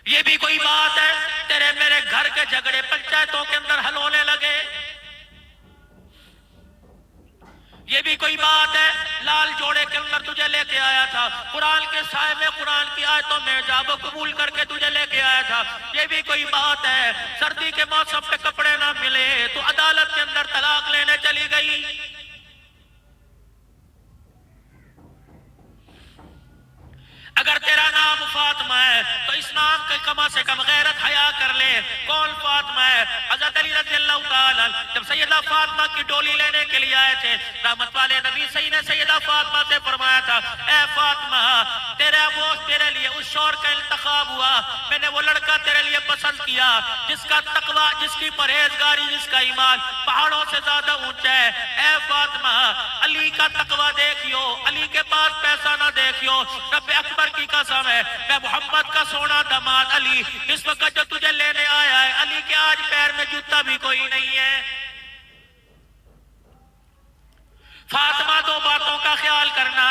یہ بھی کوئی بات ہے؟ تیرے میرے گھر کے جھگڑے پنچایتوں کے اندر حل ہونے لگے؟ یہ بھی کوئی بات ہے؟ لال جوڑے کے اندر تجھے لے کے آیا تھا، قرآن کے سائے میں قرآن کی آیتوں میں جاب و قبول کر کے تجھے لے کے آیا تھا، یہ بھی کوئی بات ہے؟ سردی کے موسم پہ کپڑے نہ ملے تو عدالت کے اندر طلاق لینے چلی گئی۔ اگر تیرا نام فاطمہ ہے تو اس نام کے کم سے کم غیرت حیا کر لے۔ کون فاطمہ ہے؟ حضرت علی رضی اللہ تعالیٰ جب سیدہ فاطمہ کی ڈولی لینے کے لیے آئے تھے، رحمت والے نبی صحیح نے سیدہ فاطمہ سے فرمایا تھا، اے فاطمہ تیرے لیے اس شور کا انتخاب ہوا، میں نے وہ لڑکا تیرے لیے پسند کیا جس کا تقوی، جس کی پرہیزگاری، جس کا ایمان پہاڑوں سے زیادہ اونچا ہے۔ اے فاطمہ علی کا تقوی دیکھیو، علی کے پاس پیسہ نہ دیکھیو، رب اکبر کی قسم ہے میں محمد کا سونا داماد علی اس وقت جو تجھے لینے آیا ہے، علی کے آج پیر میں جوتا بھی کوئی نہیں ہے۔ فاطمہ دو باتوں کا خیال کرنا،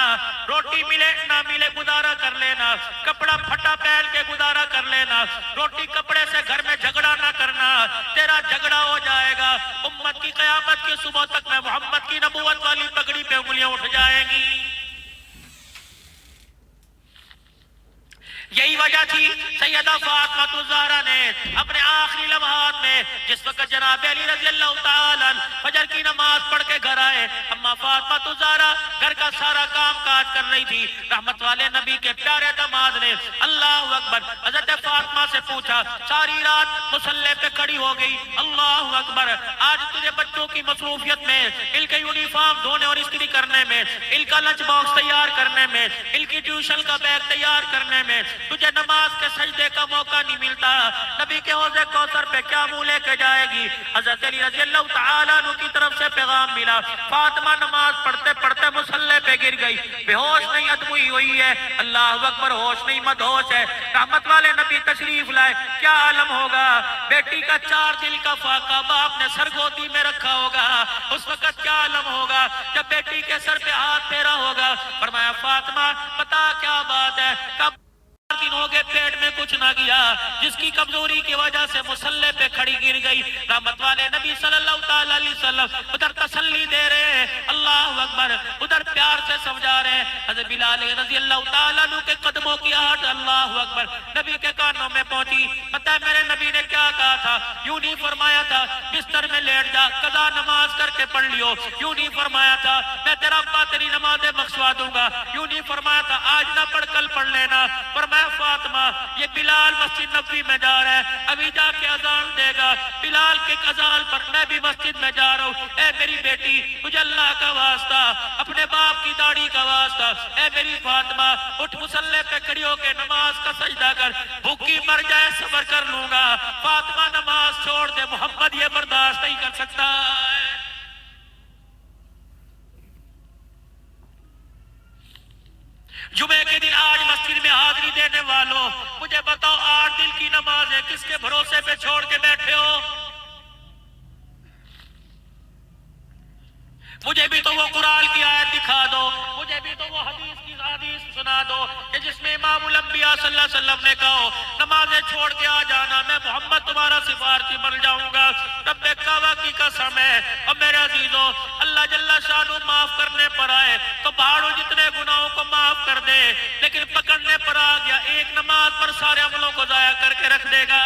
روٹی ملے نہ ملے گزارا کر لینا، کپڑا پھٹا پہن کے گزارا کر لینا، روٹی کپڑے سے گھر میں جھگڑا نہ کرنا، تیرا جھگڑا ہو جائے گا، امت کی قیامت کی صبح تک میں محمد کی نبوت والی پگڑی پہ انگلیاں اٹھ جائیں گی۔ یہی وجہ تھی سیدہ فاطمہ الزہرا نے اپنے آخری لمحات میں جس وقت جناب علی رضی اللہ تعالیٰ فجر کی نماز پڑھ کے گھر آئے، اما فاطمہ الزہرا گھر کا سارا کام کاج کر رہی تھی، رحمت والے نبی کے پیارے داماد نے اللہ اکبر حضرت فاطمہ سے پوچھا، ساری رات مصلی پہ کھڑی ہو گئی، اللہ اکبر آج تجھے بچوں کی مصروفیت میں، ان کے یونیفارم دھونے اور استری کرنے میں، ان کا لنچ باکس تیار کرنے میں، ان کی ٹیوشن کا بیگ تیار کرنے میں، تجھے نماز کے سجدے کا موقع نہیں ملتا، نبی کے حوض کوثر پہ کیا منہ لے کے جائے گی؟ حضرت علی رضی اللہ تعالیٰ عنہ کی طرف سے پیغام ملا، فاطمہ نماز پڑھتے پڑھتے مصلی پہ گر گئی، بے ہوش نہیں ادموئی ہوئی ہے، اللہ اکبر ہوش نہیں مدہوش ہے، رحمت والے نبی تشریف لائے، کیا عالم ہوگا؟ بیٹی کا 4 دل کا فاقہ باپ نے سرگودی میں رکھا ہوگا، اس وقت کیا عالم ہوگا جب بیٹی کے سر پہ ہاتھ پھیرا ہوگا؟ فرمایا فاطمہ پتا کیا بات ہے، کب دن ہو گئے پیٹ میں کچھ نہ گیا، جس کی کمزوری کی وجہ سے مصلی پہ کھڑی گر گئی۔ رحمت والے نبی صلی اللہ علیہ وسلم ادھر تسلی دے رہے ہیں، اللہ اکبر ادھر پیار سے سمجھا رہے ہیں۔ حضرت بلال رضی اللہ تعالیٰ عنہ کے قدموں کی آہٹ اللہ اکبر نبی کے کانوں میں پہنچی۔ پتہ ہے میرے نبی نے کیا کہا تھا؟ یوں نہیں فرمایا تھا بستر میں لیٹ جا قضا نماز کر کے پڑھ لیو، یوں نہیں فرمایا تھا میں تیرا ابا تیری نمازیں بخشوا دوں گا، یوں نہیں فرمایا تھا آج نہ پڑھ کل پڑھ لینا۔ فرمایا فاطمہ یہ بلال مسجد نبوی میں جا رہا ہے، ابھی جا کے اذان دے گا، بلال کے اذان پر میں بھی مسجد میں جا رہا ہوں، اے میری بیٹی تجھے اللہ کا واسطہ، اپنے باپ کی داڑھی کا واسطہ، اے میری فاطمہ اٹھ مصلی پہ کھڑی ہو کے نماز کا سجدہ کر، بھوکی مر جائے صبر کر لوں گا۔ فاطمہ نماز چھوڑ دے، محمد یہ برداشت نہیں کر سکتا ہے۔ جمعے کے دن آج مسجد میں حاضری دینے والوں مجھے بتاؤ 8 دل کی نماز ہے کس کے بھروسے پہ چھوڑ کے بیٹھے ہو؟ مجھے بھی تو وہ قرآن کی آیت دکھا دو، مجھے بھی تو وہ حدیث کی حدیث سنا دو کہ جس میں امام الانبیاء صلی اللہ علیہ وسلم نے کہا نمازیں چھوڑ کے آ جانا، میں محمد تمہارا سفارشی بن جاؤں گا۔ رب کعبہ کی قسم ہے اور میرے عزیزوں اللہ جل شانہ معاف کرنے پر آئے تو پہاڑوں جتنے گناہوں کو معاف کر دے، لیکن پکڑنے پر آ گیا ایک نماز پر سارے عملوں کو ضائع کر کے رکھ دے گا۔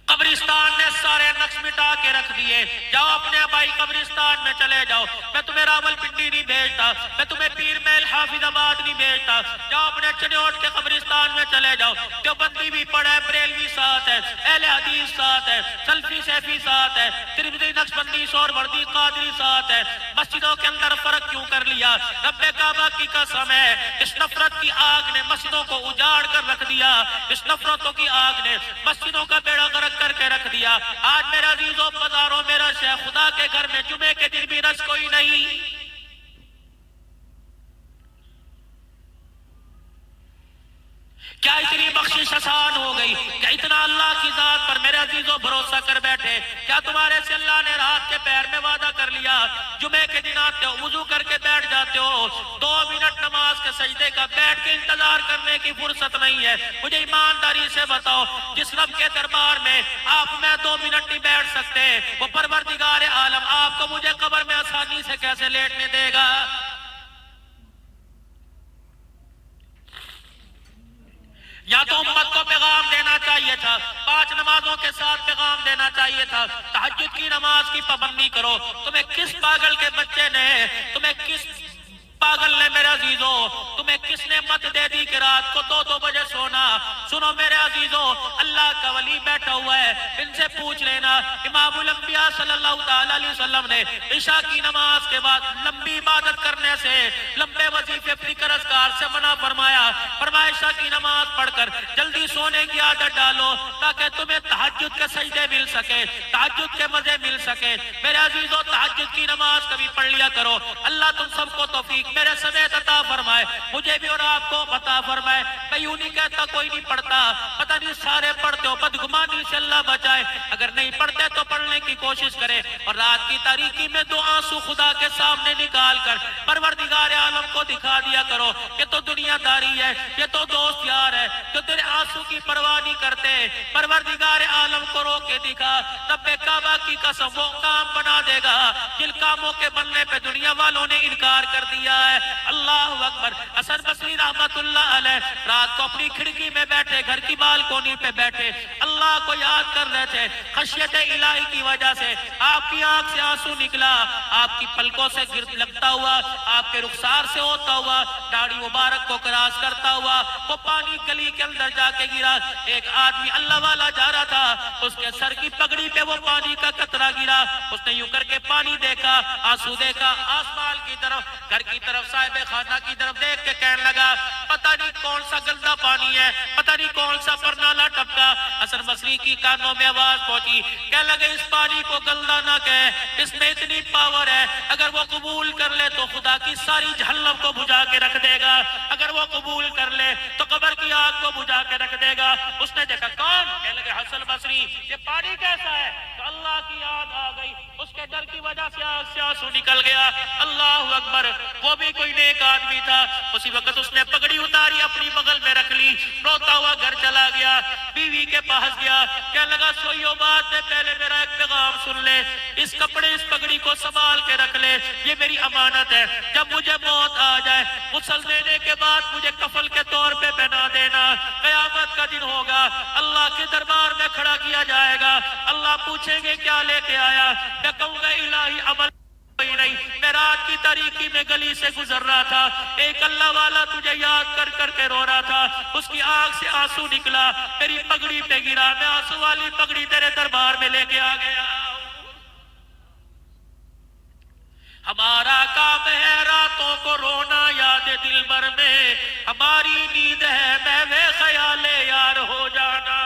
قبرستان نے سارے نقش مٹا کے رکھ دیے، جاؤ اپنے آبائی قبرستان میں چلے جاؤ، میں تمہیں راول پنڈی نہیں بھیجتا، میں تمہیں پیر محل حافظ آباد نہیں بھیجتا، جاؤ اپنے چنیوٹ کے قبرستان میں چلے جاؤ، دیوبندی بھی پڑھا ہے، بریلوی ساتھ ہے، اہل حدیث ساتھ ہے، سلفی سیفی ساتھ ہے، ترمذی نقشبندی سہروردی قادری ساتھ ہے، مسجدوں کے اندر فرق کیوں کر لیا؟ رب کعبہ کی قسم ہے اس نفرت کی آگ نے مسجدوں کو اجاڑ کر رکھ دیا، اس نفرتوں کی آگ نے مسجدوں کا بیڑا غرق کر کے رکھ دیا۔ آج میرا عزیزوں بازاروں میں رش ہے، خدا کے گھر میں جمعے کے دن بھی رش کوئی نہیں۔ کیا اتنی بخشش آسان ہو گئی؟ کیا اتنا اللہ کی ذات پر میرے عزیزوں بھروسہ کر بیٹھے؟ کیا تمہارے سے اللہ نے رات کے پیر میں وعدہ کر لیا؟ جمعے کے دن آتے ہو، وضو کر کے بیٹھ جاتے ہو، 2 منٹ نماز کے سجدے کا بیٹھ کے انتظار کرنے کی فرصت نہیں ہے۔ مجھے ایمانداری سے بتاؤ، جس رب کے دربار میں آپ میں 2 منٹ نہیں بیٹھ سکتے، وہ پروردگار عالم آپ کو مجھے قبر میں آسانی سے کیسے لیٹنے دے گا؟ یا تو امت کو پیغام دینا چاہیے تھا، 5 نمازوں کے ساتھ پیغام دینا چاہیے تھا، تہجد کی نماز کی پابندی کرو۔ تمہیں کس پاگل کے بچے نے، تمہیں کس پاگل نے میرے عزیزوں، تمہیں کس نے مت دے دی کہ رات کو 2 بجے سونا؟ سنو میرے عزیزوں، اللہ کا ولی بیٹھا ہوا ہے، ان سے پوچھ لینا، امام الانبیاء صلی اللہ تعالیٰ علیہ وسلم نے عشاء کی نماز کے بعد لمبی عبادت کرنے سے، لمبے وظیفے فکر اذکار سے منع فرمایا۔ فرمایا عشاء کی نماز پڑھ کر جلدی سونے کی عادت ڈالو تاکہ تمہیں تہجد کے سجدے مل سکے، تہجد کے مزے مل سکے۔ میرے عزیزوں، تہجد کی نماز کبھی پڑھ لیا کرو۔ اللہ تم سب کو توفیق میرے سمیت عطا فرمائے، مجھے بھی اور آپ کو عطا فرمائے۔ میں یوں نہیں کہتا کوئی نہیں پڑھتا، پتہ نہیں سارے پڑھتے ہو، بدگمانی سے اللہ بچائے۔ اگر نہیں پڑھتے تو پڑھنے کی کوشش کرے، اور رات کی تاریکی میں 2 آنسو خدا کے سامنے نکال کر پروردگار عالم کو دکھا دیا کرو کہ تو دنیا داری ہے، یہ تو دوست یار ہے جو تیرے آنسو کی پرواہ نہیں کرتے۔ پروردگار عالم کو رو کے دکھا، رب کعبہ کی قسم وہ کام بنا دے گا جن کاموں کے بننے پہ دنیا والوں نے انکار کر دیا ہے۔ اللہ اکبر۔ حسن بصری رحمت اللہ علیہ رات کو اپنی کھڑکی میں بیٹھے، گھر کی بالکونی پہ بیٹھے، اللہ کو یاد کر رہے تھے۔ خشیت الہی کی وجہ سے آپ کی آنکھ سے آنسو نکلا، آپ کی پلکوں سے گر لگتا ہوا، آپ کے رخسار سے ہوتا ہوا، داڑھی مبارک کو کراس کرتا ہوا، وہ پانی گلی کے اندر جا کے گرا۔ ایک آدمی اللہ والا جا رہا تھا، اس کے سر کی پگڑی پہ وہ پانی کا قطرہ گرا، اس نے یوں کر کے پانی دیکھا، آنسو دیکھا، آسمان کی طرف، گھر کی طرف، صاحب خانہ کی طرف دیکھ کے کہنے لگا پتہ نہیں کون سا گندا پانی ہے، پتہ نہیں کون سا پرنالا ٹپکا۔ حسن بصری کی کانوں میں آواز پہنچی، کہنے لگے اس پانی کو گندا نہ کہے، اس میں اتنی پاور ہے، اگر وہ قبول کر لے تو خدا کی ساری جہنم کو بجھا کے رکھ دے گا، اگر وہ قبول کر لے تو قبر کی آگ کو بجھا کے رکھ دے گا۔ اس نے دیکھا کون؟ کہنے لگے حسن بصری، یہ پانی کیسا ہے؟ تو اللہ کی یاد آ گئی، اس کے ڈر کی وجہ سے آنکھ سے آنسو نکل گیا۔ اللہ اکبر۔ وہ بھی کوئی نیک آدمی تھا، اسی وقت اس نے پگڑی اتاری، اپنی بغل میں رکھ لی، روتا ہوا گھر چلا گیا، بیوی کے پاس گیا، کہنے لگا سوئیو بات ہے، پہلے میرا ایک پیغام سن لے، اس کپڑے اس پگڑی کو سنبھال کے رکھ لے، یہ میری امانت ہے، جب مجھے موت آ جائے غسل دینے کے بعد مجھے کفل کے طور پہ پہنا دینا، قیامت کا دن ہوگا، اللہ کے دربار میں کھڑا کیا جائے گا، اللہ پوچھیں گے کیا لے کے آیا، میں کہوں گا الہی عمل نہیں، میں رات کی تاریکی میں گلی سے گزر رہا تھا، ایک اللہ والا تجھے یاد کر کر کے رو رہا تھا، اس کی آنکھ سے آنسو نکلا، تیری پگڑی پہ گرا، میں آنسو والی پگڑی تیرے دربار میں لے کے آ گیا۔ ہمارا کام ہے راتوں کو رونا یاد دل بھر میں، ہماری نیند ہے محو خیال یار ہو جانا۔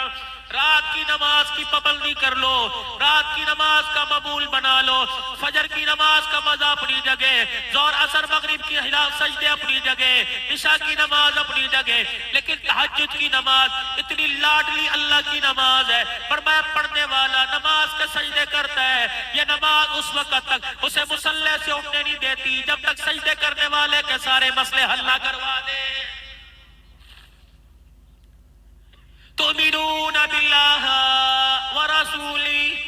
رات کی نماز کی پابندی کر لو، رات کی نماز کا مقبول بنا لو، فجر کی نماز کا مزہ اپنی جگہ، ظہر عصر مغرب کی سجدے اپنی جگہ، عشاء کی نماز اپنی جگہ، لیکن تہجد کی نماز اتنی لاڈلی اللہ کی نماز ہے، فرمایا پڑھنے والا نماز کے سجدے کرتا ہے، یہ نماز اس وقت تک اسے مصلی سے اٹھنے نہیں دیتی جب تک سجدے کرنے والے کے سارے مسئلے حل نہ کروا دے۔ تؤمنون باللہ ورسولہ،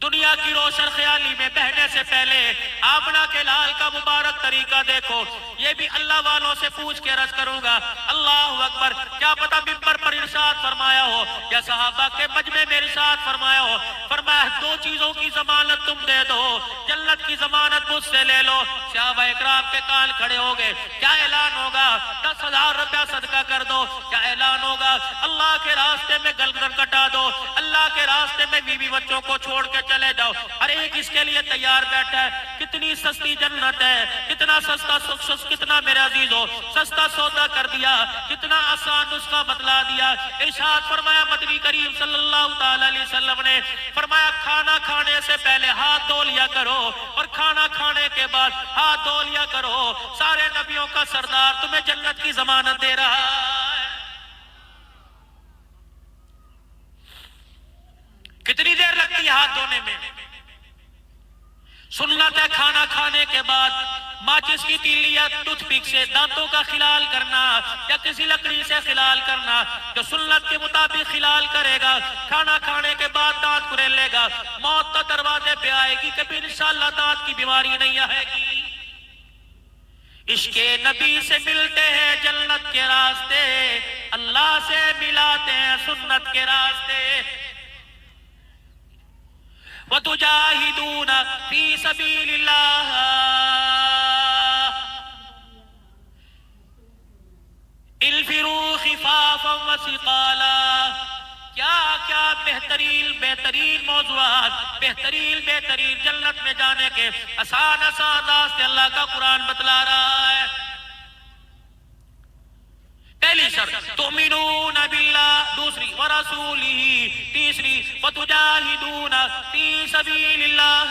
دنیا کی روشن خیالی میں بہنے سے پہلے آمنہ کے لال کا مبارک طریقہ دیکھو، یہ بھی اللہ والوں سے پوچھ کے عرض کروں گا۔ اللہ اکبر۔ کیا پتہ ممبر پر ارشاد فرمایا ہو یا صحابہ کے مجمع میں ارشاد فرمایا ہو، فرمایا 2 چیزوں کی ضمانت تم دے دو، جنت کی ضمانت مجھ سے لے لو۔ صحابہ اکرام کے کان کھڑے ہو گئے، کیا اعلان ہوگا؟ 10,000 روپیہ صدقہ کر دو۔ کیا اعلان ہوگا؟ اللہ کے راستے میں گردن کٹا دو، اللہ کے راستے میں بیوی بچوں کو چھوڑ کے چلے لے جاؤ، ہر ایک اس کے لیے تیار بیٹھا ہے۔ کتنی سستی جنت ہے، کتنا سستا کتنا میرے عزیزو سستا سودا کر دیا، کتنا آسان نسخہ بتلا دیا۔ ارشاد فرمایا مدنی کریم صلی اللہ تعالی علیہ وسلم نے فرمایا کھانا کھانے سے پہلے ہاتھ دھو لیا کرو اور کھانا کھانے کے بعد ہاتھ دھو لیا کرو، سارے نبیوں کا سردار تمہیں جنت کی ضمانت دے رہا ہے۔ کتنی دیر لگتی ہے ہاتھ دھونے میں؟ سنت ہے کھانا کھانے کے بعد ماچس کی تیلی یا ٹوتھ پک سے دانتوں کا خلال کرنا یا کسی لکڑی سے خلال کرنا، جو سنت کے مطابق خلال کرے گا کھانا کھانے کے بعد دانت کھرے گا، موت تو دروازے پہ آئے گی، کبھی انشاءاللہ دانت کی بیماری نہیں آئے گی۔ عشق نبی سے ملتے ہیں جنت کے راستے، اللہ سے ملاتے ہیں سنت کے راستے۔ وَتُجَاهِدُونَ فِي سَبِيلِ اللَّهِ اِنْفِرُوا خِفَافًا وَثِقَالًا۔ کیا بہترین موضوعات، بہترین جنت میں جانے کے آسان راستے اللہ کا قرآن بتلا رہا ہے۔ پہلی شرط تؤمنون باللہ، دوسری ورسولہ، تیسری وتجاہدون فی سبیل اللہ۔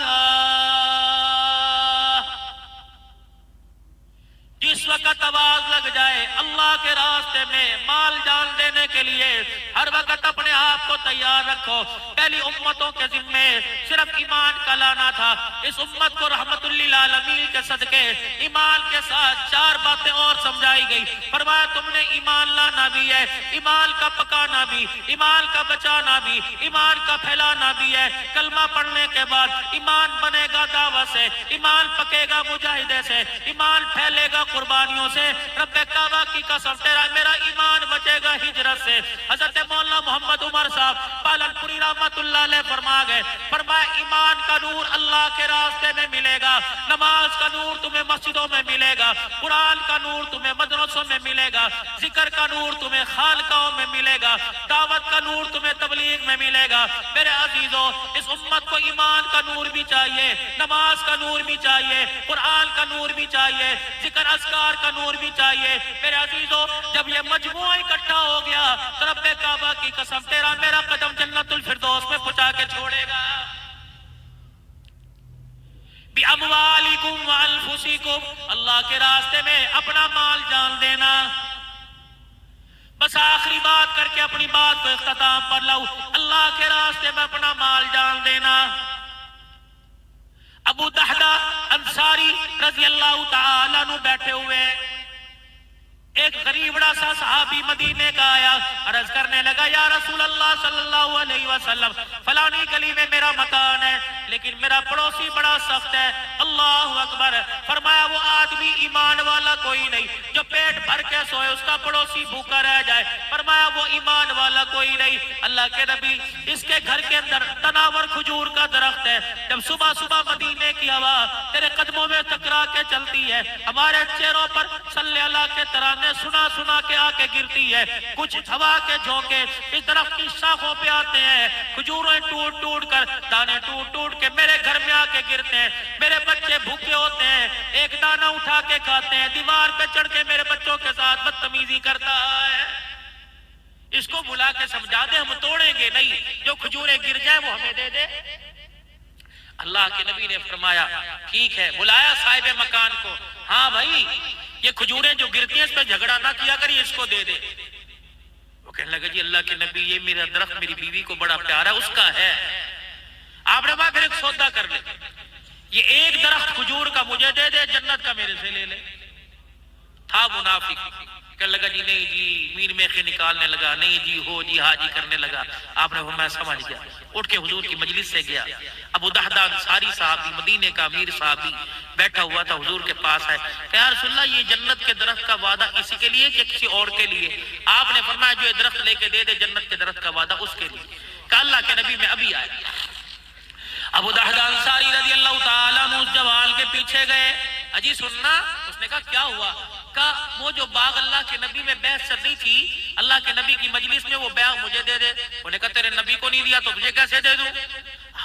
جس وقت آواز لگ جائے اللہ کے راستے میں مال جان دینے کے لیے، ہر وقت اپنے آپ کو تیار رکھو۔ پہلی امتوں کے ذمے صرف ایمان کا لانا تھا، اس امت کو رحمت للعالمین کے صدقے ایمان کے ساتھ چار باتیں اور سمجھائی گئی۔ فرمایا تم نے ایمان لانا بھی ہے، ایمان کا پکانا بھی، ایمان کا بچانا بھی، ایمان کا پھیلانا بھی ہے۔ کلمہ پڑھنے کے بعد ایمان بنے گا دعوت سے، ایمان پکے گا مجاہدے سے، ایمان پھیلے گا قربانیوں سے۔ رب کعبہ کی قسم تیرا میرا ایمان بچے گا ہجرت سے۔ حضرت مولانا محمد عمر صاحب پالن پوری رحمت اللہ علیہ فرما گئے، فرمایا ایمان کا نور اللہ کے راستے میں ملے گا، نماز کا نور تمہیں مسجدوں میں ملے گا، قرآن کا نور تمہیں مدرسوں میں ملے گا، ذکر کا نور تمہیں خانقاہوں میں ملے گا، دعوت کا نور تمہیں تبلیغ میں ملے گا۔ میرے عزیزو اس امت کو ایمان کا نور بھی چاہیے، نماز کا نور بھی چاہیے، قرآن کا نور بھی چاہیے، ذکر اذکار کا نور بھی چاہیے۔ میرے عزیزو جب یہ مجموعہ اکٹھا ہو گیا تو رب کعبہ کی قسم تیرا میرا قدم جنت الفردوس میں پہنچا کے چھوڑے گا۔ بِأَمْوَالِكُمْ وَأَنفُسِكُمْ، اللہ کے راستے میں اپنا مال جان دینا۔ بس آخری بات کر کے اپنی بات کو اختتام پر لاؤ، اللہ کے راستے میں اپنا مال جان دینا۔ ابو دحدہ انصاری رضی اللہ تعالیٰ عنہ بیٹھے ہوئے، ایک غریبڑا سا صحابی مدینے کا آیا، عرض کرنے لگا یا رسول اللہ صلی اللہ علیہ وسلم فلانی گلی میں میرا مکان ہے لیکن میرا پڑوسی بڑا سخت ہے۔ اللہ اکبر، فرمایا وہ آدمی ایمان والا کوئی نہیں جو پیٹ بھر کے سوئے اس کا پڑوسی بھوکا رہ جائے، فرمایا وہ ایمان والا کوئی نہیں۔ اللہ کے نبی اس کے گھر کے اندر تناور کھجور کا درخت ہے، جب صبح صبح مدینے کی ہوا تیرے قدموں میں ٹکرا کے چلتی ہے، ہمارے چہروں پر صلی اللہ کے ترانے سنا کے آ کے گرتی ہے، کچھ ہوا کے جھونکے اس درخت کی شاخوں پہ آتے ہیں، کھجوریں ٹوٹ ٹوٹ کر دانے ٹوٹ ٹوٹ کے میرے گھر میں آ کے گرتے ہیں، میرے بچے بھوکے ہوتے ہیں، ایک دانہ اٹھا کے کھاتے ہیں، دیوار پہ چڑھ کے میرے بچوں کے ساتھ بدتمیزی کرتا ہے۔ اس کو بلا کے سمجھا دے، ہم توڑیں گے نہیں، جو کھجوریں گر جائیں وہ ہمیں دے دے۔ اللہ کے نبی نے فرمایا ٹھیک ہے، بلایا صاحب مکان کو، ہاں بھائی یہ کھجوریں جو گرتی ہیں اس پہ جھگڑا نہ کیا کری، اس کو دے دے۔ وہ کہنے لگا جی اللہ کے نبی یہ میرا درخت میری بیوی کو بڑا پیارا ہے، اس کا ہے۔ آپ نے کہا پھر ایک سودا کر لے، یہ ایک درخت کھجور کا مجھے دے دے، جنت کا میرے سے لے لے۔ تھا منافق، کہنے لگا جی نہیں جی، میر میخے نکالنے لگا، نہیں جی ہو جی حاجی کرنے لگا۔ آپ نے فرمایا سمجھ گیا، اٹھ کے حضور کی مجلس سے گیا۔ ابو دحدہ انصاری صحابی مدینے کا امیر صحابی بیٹھا ہوا تھا، حضور کے پاس ہے کہ یا رسول اللہ یہ جنت کے درخت کا وعدہ اسی کے لیے کہ کسی اور کے لیے؟ آپ نے فرمایا جو یہ درخت لے کے دے دے جنت کے درخت کا وعدہ اس کے لیے۔ کہ اللہ کے نبی میں ابھی آئے۔ ابو دحدہ انصاری رضی اللہ تعالیٰ عنہ اس جوان کے پیچھے گئے، اجی سننا؟ اس نے کہا کیا ہوا؟ کہا وہ جو باغ اللہ کے نبی میں بحث چل رہی تھی، اللہ کے نبی کی مجلس میں وہ باغ مجھے دے دے۔ انہوں نے کہا تیرے نبی کو نہیں دیا تو تجھے کیسے دے دوں؟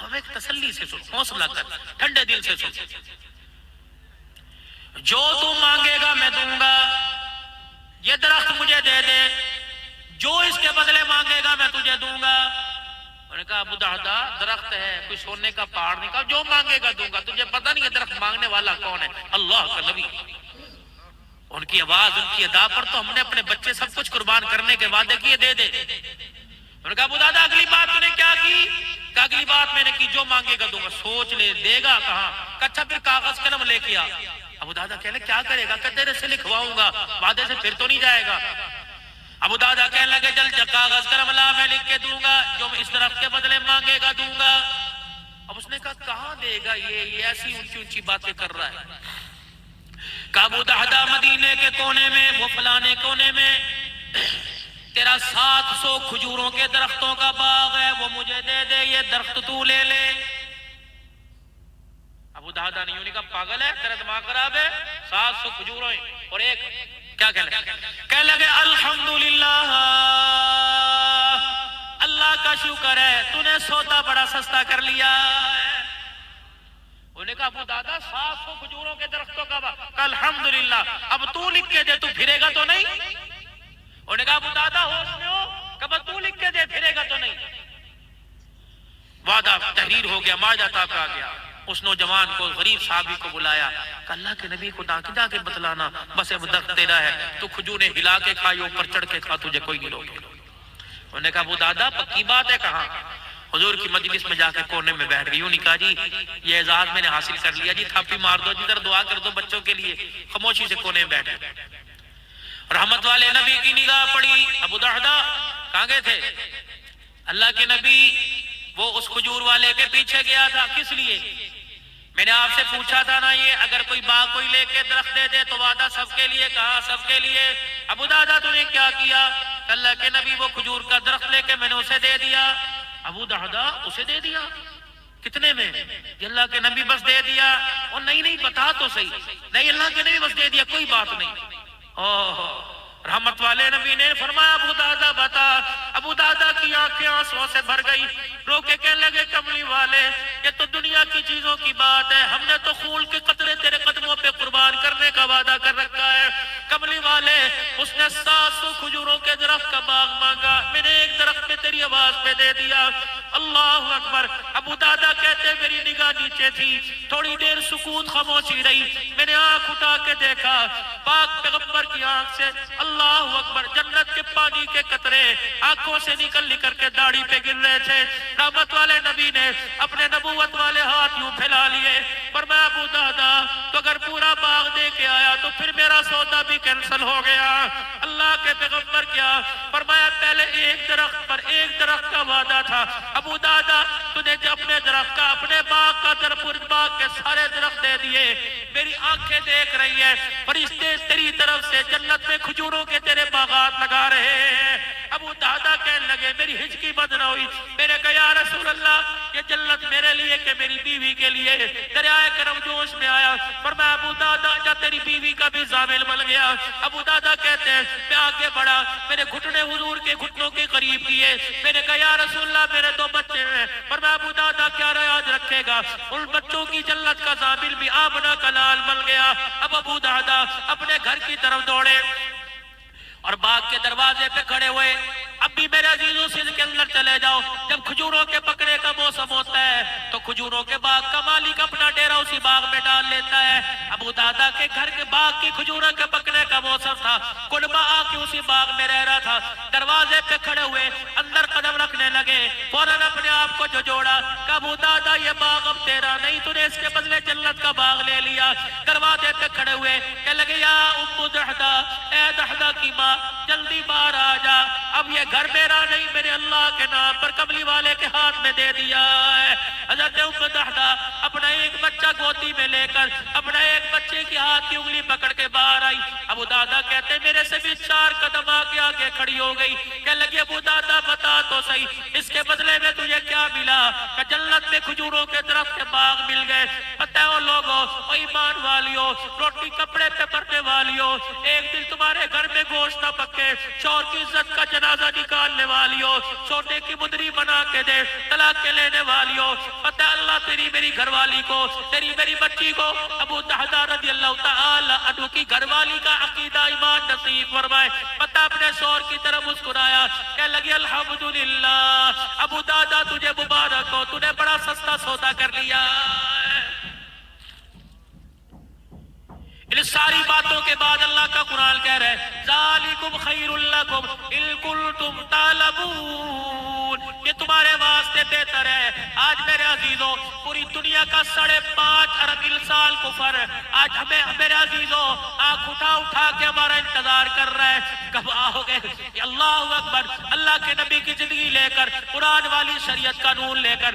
اب ایک تسلی سے سن، حوصلہ کر، ٹھنڈے دل سے سن، جو تو مانگے گا میں دوں گا، یہ درخت مجھے دے دے، جو اس کے بدلے مانگے گا میں تجھے دوں گا۔ انہوں نے کہا ابو دہدا درخت ہے، کوئی سونے کا پہاڑ نہیں، کہا جو مانگے گا دوں گا، تجھے پتہ نہیں ہے درخت مانگنے والا کون ہے؟ اللہ کا نبی۔ ان کی آواز، ان کی ادا پر تو ہم نے اپنے بچے سب کچھ قربان کرنے کے وعدے کیے، دے دے۔ انہوں نے کہا ابو دہدا اگلی بات تو نے کیا کی؟ کہ اگلی بات میں نے کی جو مانگے گا دوں گا۔ سوچ لے، دے گا کہاں؟ کہ اچھا پھر کاغذ قلم لے کے آ۔ ابو دہدا کہنے کیا کرے گا؟ کہ تیرے سے لکھواؤں گا، وعدے سے پھر تو نہیں جائے گا۔ ابو دہدا کہنے لگے جل کاغذ قلم لا، میں لکھ کے دوں گا، جو اس درخت کے بدلے مانگے گا دوں گا۔ اب اس نے کہا کہاں دے گا یہ ایسی اونچی اونچی باتیں کر رہا ہے۔ کہ ابو دہدا مدینے کے کونے میں، وہ فلانے کونے میں تیرا 700 کھجوروں کے درختوں کا باغ ہے، وہ مجھے دے دے، یہ درخت تو لے لے۔ ابو دہدا نے یوں نہیں کہا پاگل ہے، تیرا دماغ خراب ہے، 700 کھجوروں اور ایک کیا کہنے لگے الحمدللہ، اللہ کا شکر ہے تو نے سودا بڑا سستا کر لیا ہے۔ انہوں نے کہا ابو دہدا 700 کھجوروں کے درختوں کا باغ، الحمدللہ، اب تو لکھ کے دے، تو پھرے گا تو نہیں؟ انہوں نے کہا ابو دہدا ہوش میں ہو، کہ تو لکھ کے دے، پھرے گا تو نہیں؟ وعدہ تحریر ہو گیا، معاہدہ طے آ گیا۔ اس نوجوان کو، غریب صحابی کو بلایا کہ اللہ کے نبی کو ڈاکے کے بتلانا، بس اب درخت تیرا ہے، تو کھجوریں ہلا کے کھائی، اوپر چڑھ کے کھا، تجھے کوئی نہیں روکے۔ انہوں نے کہا ابو دہدا پکی بات ہے، کہاں؟ حضور کی مجلس میں جا کے کونے میں بیٹھ گئی، یوں نہیں کہا جی یہ اعزاز میں نے حاصل کر لیا، جی تھاپی مار دو، جدھر دعا کر دو بچوں کے لیے۔ خاموشی سے کونے میں بیٹھ گئے۔ رحمت والے نبی کی نگاہ پڑی، ابو دہدا کہاں گئے تھے؟ اللہ کے نبی وہ اس کھجور والے کے پیچھے گیا تھا، کس لیے؟ میں نے آپ سے پوچھا تھا نا، یہ اگر کوئی باغ کوئی لے کے درخت دے دے تو وعدہ سب کے لیے، کہا سب کے لیے۔ ابو دہدا تو نے کیا کیا؟ اللہ کے نبی وہ کھجور کا درخت لے کے میں نے اسے دے دیا۔ ابو دہدا اسے دے دیا؟ کتنے میں؟ اللہ کے نبی بس دے دیا۔ اور نہیں بتا تو صحیح، نہیں اللہ کے نبی بس دے دیا، کوئی بات نہیں۔ رحمت والے نبی نے فرمایا ابو دہدا بتا۔ ابو دہدا کی آنکھیں آنسوں سے بھر گئی، رو کے کہنے لگے کملی والے یہ تو دنیا کی چیزوں کی بات ہے، ہم نے تو خون کے قطرے تیرے قدموں پہ قربان کرنے کا وعدہ کر رکھا ہے۔ کملی والے اس نے 700 کھجوروں کے درخت کا باغ مانگا، میں نے ایک درخت میں تیری آواز پہ دے دیا۔ اللہ اکبر۔ ابو دہدا کہتے میری نگاہ نیچے تھی، تھوڑی دیر سکوت خاموشی رہی، میں نے آنکھ اٹھا کے دیکھا، پاک پیغمبر کی آنکھ سے اللہ اکبر جنت کے پانی کے قطرے آنکھوں سے نکل کے داڑھی پہ گر رہے تھے۔ رحمت والے نبی نے اپنے نبوت والے ہاتھ یوں پھیلا لیے، فرمایا ابو دہدا تو اگر پورا باغ دے کے آیا تو پھر میرا سودا بھی کینسل ہو گیا۔ اللہ کے پیغمبر کیا فرمایا، پہلے ایک درخت پر ایک درخت کا وعدہ تھا، ابو دہدا تجھے اپنے درخت کا، اپنے باغ کا، باغ کے سارے درخت دے دیے، میری آنکھیں دیکھ رہی ہیں، فرشتے تیری طرف سے جنت میں کھجوروں کے تیرے باغات لگا رہے ہیں۔ ابو دہدا کہنے لگے میری ہچکی بند نہ ہوئی، میں نے کہا یا رسول اللہ یہ جنت میرے لیے کہ میری بیوی کے لیے؟ دریائے کرم جوش میں آیا، فرمایا ابو دہدا جا تیری بیوی کا بھی ضامن بن گیا۔ ابو دہدا کہتے ہیں میں آگے بڑھا، میں نے گھٹنے حضور کے گھٹنوں کے قریب کیے، میں نے کہا یا رسول اللہ میرے 2 بچے ہیں، فرمایا ابو دہدا کیا یاد رکھے گا، ان بچوں کی جنت کا ضامن بھی آمنہ کا لال بن گیا۔ اب ابو دہدا اپنے گھر کی طرف دوڑے اور باغ کے دروازے پہ کھڑے ہوئے، اب بھی میرے عزیزوں سے کے اندر چلے جاؤ، جب کھجوروں کے پکنے کا موسم ہوتا ہے تو کھجوروں کے باغ کا مالک اپنا ڈیرا اسی باغ میں ڈال لیتا ہے۔ ابو دہدا کے گھر کے باغ کی کھجوروں کے پکنے کا موسم تھا، کنبہ آ کے اسی باغ میں رہ رہا تھا، دروازے پہ کھڑے ہوئے اندر قدم رکھنے لگے، فوراً اپنے آپ کو جو جوڑا کہ ابو دہدا یہ باغ اب تیرا نہیں، تو نے اس کے بدلے جنت کا باغ لے لیا۔ دروازے پہ کھڑے ہوئے کہنے لگے یا ام دہدا، اے دہدا کی ماں جلدی باہر آ جا، اب یہ گھر میرا نہیں، میرے اللہ کے نام پر کملی والے کے ہاتھ میں دے دیا ہے۔ حضرت ام دہدا اپنا ایک بچہ گودی میں لے کر اپنا ایک بچے کی ہاتھ کی انگلی پکڑ کے باہر آئی۔ ابو دہدا کہتے ہیں میرے سے بھی 4 قدم آگے کھڑی ہو گئی، کہنے لگی ابو دہدا بتا تو صحیح اس کے بدلے میں تجھے کیا ملا؟ کہ جنت میں کھجوروں کے درخت کے باغ مل گئے، کہتا ہے او لوگوں، او ایمان والیو، روٹی کپڑے پہ مرنے والیو، ایک دن تمہارے گھر میں گوشت نہ پکے، شوہر کی عزت کا جنازہ نکالنے والیو، سونے کی مدری بنا کے دے، طلاق کے لینے والیو، پتہ اللہ تیری میری گھر والی کو، تیری میری بچی کو ابو دحدہ رضی اللہ تعالی عنہ کی گھر والی کا عقیدہ ایمان نصیب فرمائے۔ پتہ اپنے شوہر کی طرف مسکرایا، کہنے لگی الحمدللہ ابو دادا تجھے مبارک ہو، تو نے بڑا سستا سودا کر لیا۔ ان ساری باتوں کے بعد اللہ کا قرآن کہہ رہا ہے ذالکم خیر لکم ان کنتم تعلمون، یہ تمہارے واسطے بہتر ہے۔ آج میرے عزیزوں پوری دنیا کا 5.5 ارب انسان کفر آج ہمیں میرے عزیزوں آنکھ اٹھا اٹھا کے ہمارا انتظار کر رہا ہے، کب آؤ گے؟ اللہ اکبر، اللہ کے نبی کی زندگی لے کر، قرآن والی شریعت قانون لے کر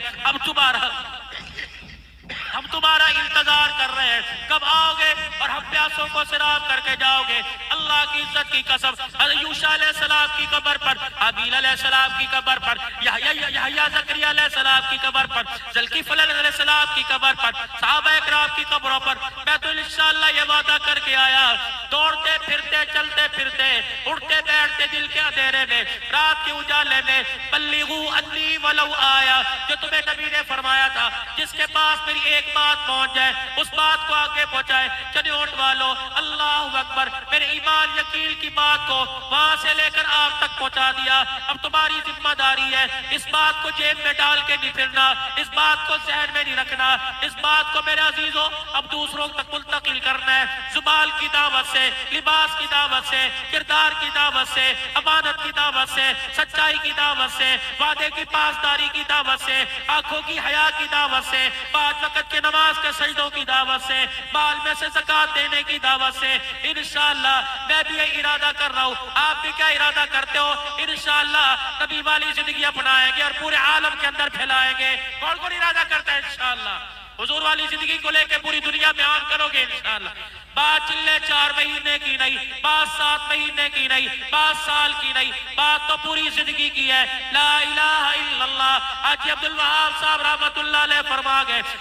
ہم تمہارا انتظار کر رہے ہیں، کب آؤ گے اور ہم پیاسوں کو سیراب کر کے جاؤ گے۔ اللہ کی عزت کی قسم، حضرت یوشع علیہ السلام کی قبر پر، حابیل علیہ السلام کی قبر پر، یحییٰ زکریا علیہ السلام کی قبر پر، ذوالکفل علیہ السلام کی قبر پر، صحابہ اکرام کی قبروں پر میں تو انشاءاللہ یہ وعدہ کر کے آیا، دوڑتے پھرتے چلتے پھرتے اٹھتے بیٹھتے دل کے اندھیرے میں رات کے اجالے میں بلغوا انی ولو آیا، جو تمہیں نبی نے فرمایا تھا جس کے پاس میری ایک بات پہنچ جائے اس بات کو آگے پہنچائے۔ چلے اونٹ والو، اللہ اکبر، میرے ایمان یقین کی بات کو وہاں سے لے کر آپ تک پہنچا دیا۔ اب تمہاری ذمہ داری ہے اس بات کو جیب میں ڈال کے نہیں پھرنا، اس بات کو ذہن میں نہیں رکھنا، اس بات کو میرے عزیزوں اب دوسروں تک منتقل کرنا ہے۔ زبان کی دعوت سے، لباس کی دعوت سے، کردار کی دعوت سے، امانت کی دعوت سے، سچائی کی دعوت سے، وعدے کی پاسداری کی دعوت سے، آنکھوں کی حیا کی دعوت سے، 5 وقت کے نماز کے سجدوں کی دعوت سے، مال میں سے زکوٰۃ دینے کی دعوت سے، انشاءاللہ میں بھی یہ ارادہ کر رہا ہوں، آپ بھی کیا ارادہ کرتے ہو؟ انشاءاللہ نبی والی زندگی اپنائیں گے اور پورے عالم کے اندر پھیلائیں گے۔ کون کون ارادہ کرتا ہے انشاءاللہ؟ حضور والی زندگی کو لے کے پوری دنیا میں عام کرو گے انشاءاللہ۔ بات چلے 4 مہینے کی نہیں، بات 7 مہینے کی نہیں، بات سال کی نہیں، بات تو پوری زندگی کی ہے۔ لا الہ الا اللہ۔ حاجی عبدالوہاب صاحب رحمت اللہ علیہ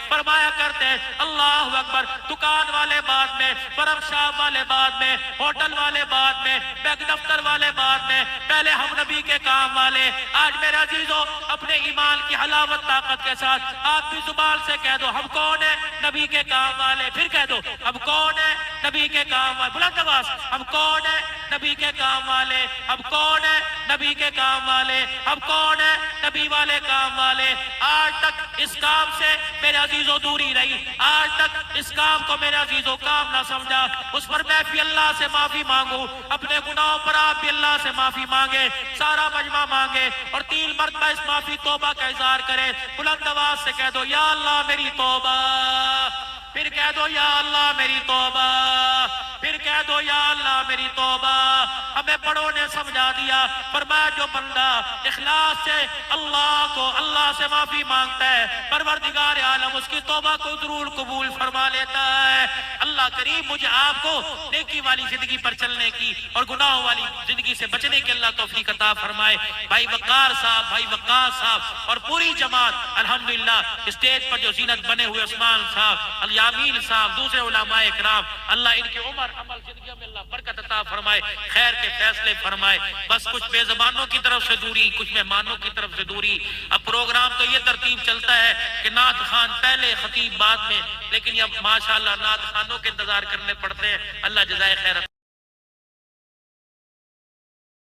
فرمایا کرتے ہیں اللہ اکبر، دکان والے بعد میں، برم شاپ والے بعد میں، ہوٹل والے بعد میں، بیگ دفتر والے بعد میں، پہلے ہم نبی کے کام والے۔ آج میرے عزیزوں اپنے ایمان کی حلاوت طاقت کے ساتھ آپ بھی زبان سے کہہ دو ہم کون ہیں؟ نبی کے کام والے۔ پھر کہہ دو ہم کون ہیں؟ نبی کے کام والے۔ بلند آواز، ہم کون ہیں؟ نبی کے کام والے۔ ہم کون ہیں؟ نبی کے کام والے۔ ہم کون ہیں؟ نبی والے کام والے۔ آج تک اس کام سے میرے عزیزوں دوری رہی، آج تک اس کام کو میرے عزیزوں کام نہ سمجھا، اس پر میں بھی اللہ سے معافی مانگوں، اپنے گناہوں پر آپ بھی اللہ سے معافی مانگے، سارا مجمع مانگے اور 3 مرتبہ اس معافی توبہ کا اظہار کرے۔ بلند آواز سے کہہ دو یا اللہ میری توبہ، پھر کہہ دو یا اللہ میری توبہ، پھر کہہ دو یا اللہ میری توبہ۔ ہمیں بڑوں نے سمجھا دیا، فرمایا جو بندہ اخلاص سے اللہ سے معافی مانگتا ہے، پروردگار عالم اس کی توبہ کو ضرور قبول فرما لیتا ہے۔ اللہ کریم مجھے آپ کو نیکی والی زندگی پر چلنے کی اور گناہوں والی زندگی سے بچنے کی اللہ توفیق عطا فرمائے۔ بھائی وقار صاحب، بھائی وقار صاحب اور پوری جماعت الحمدللہ، اسٹیج پر جو زینت بنے ہوئے عثمان صاحب، الیامین صاحب، دوسرے علماء اکرام، اللہ ان کی عمر عمل زندگیوں میں اللہ برکت عطا فرمائے، خیر کے فیصلے فرمائے۔ بس کچھ بے زبانوں کی طرف سے دوری، کچھ مہمانوں کی طرف سے دوری۔ اب پروگرام تو یہ ترتیب چلتا ہے کہ نعت خوان پہلے، خطیب بعد میں، لیکن اب ماشاءاللہ نعت خوانوں کے انتظار کرنے پڑتے ہیں۔ اللہ جزائے خیر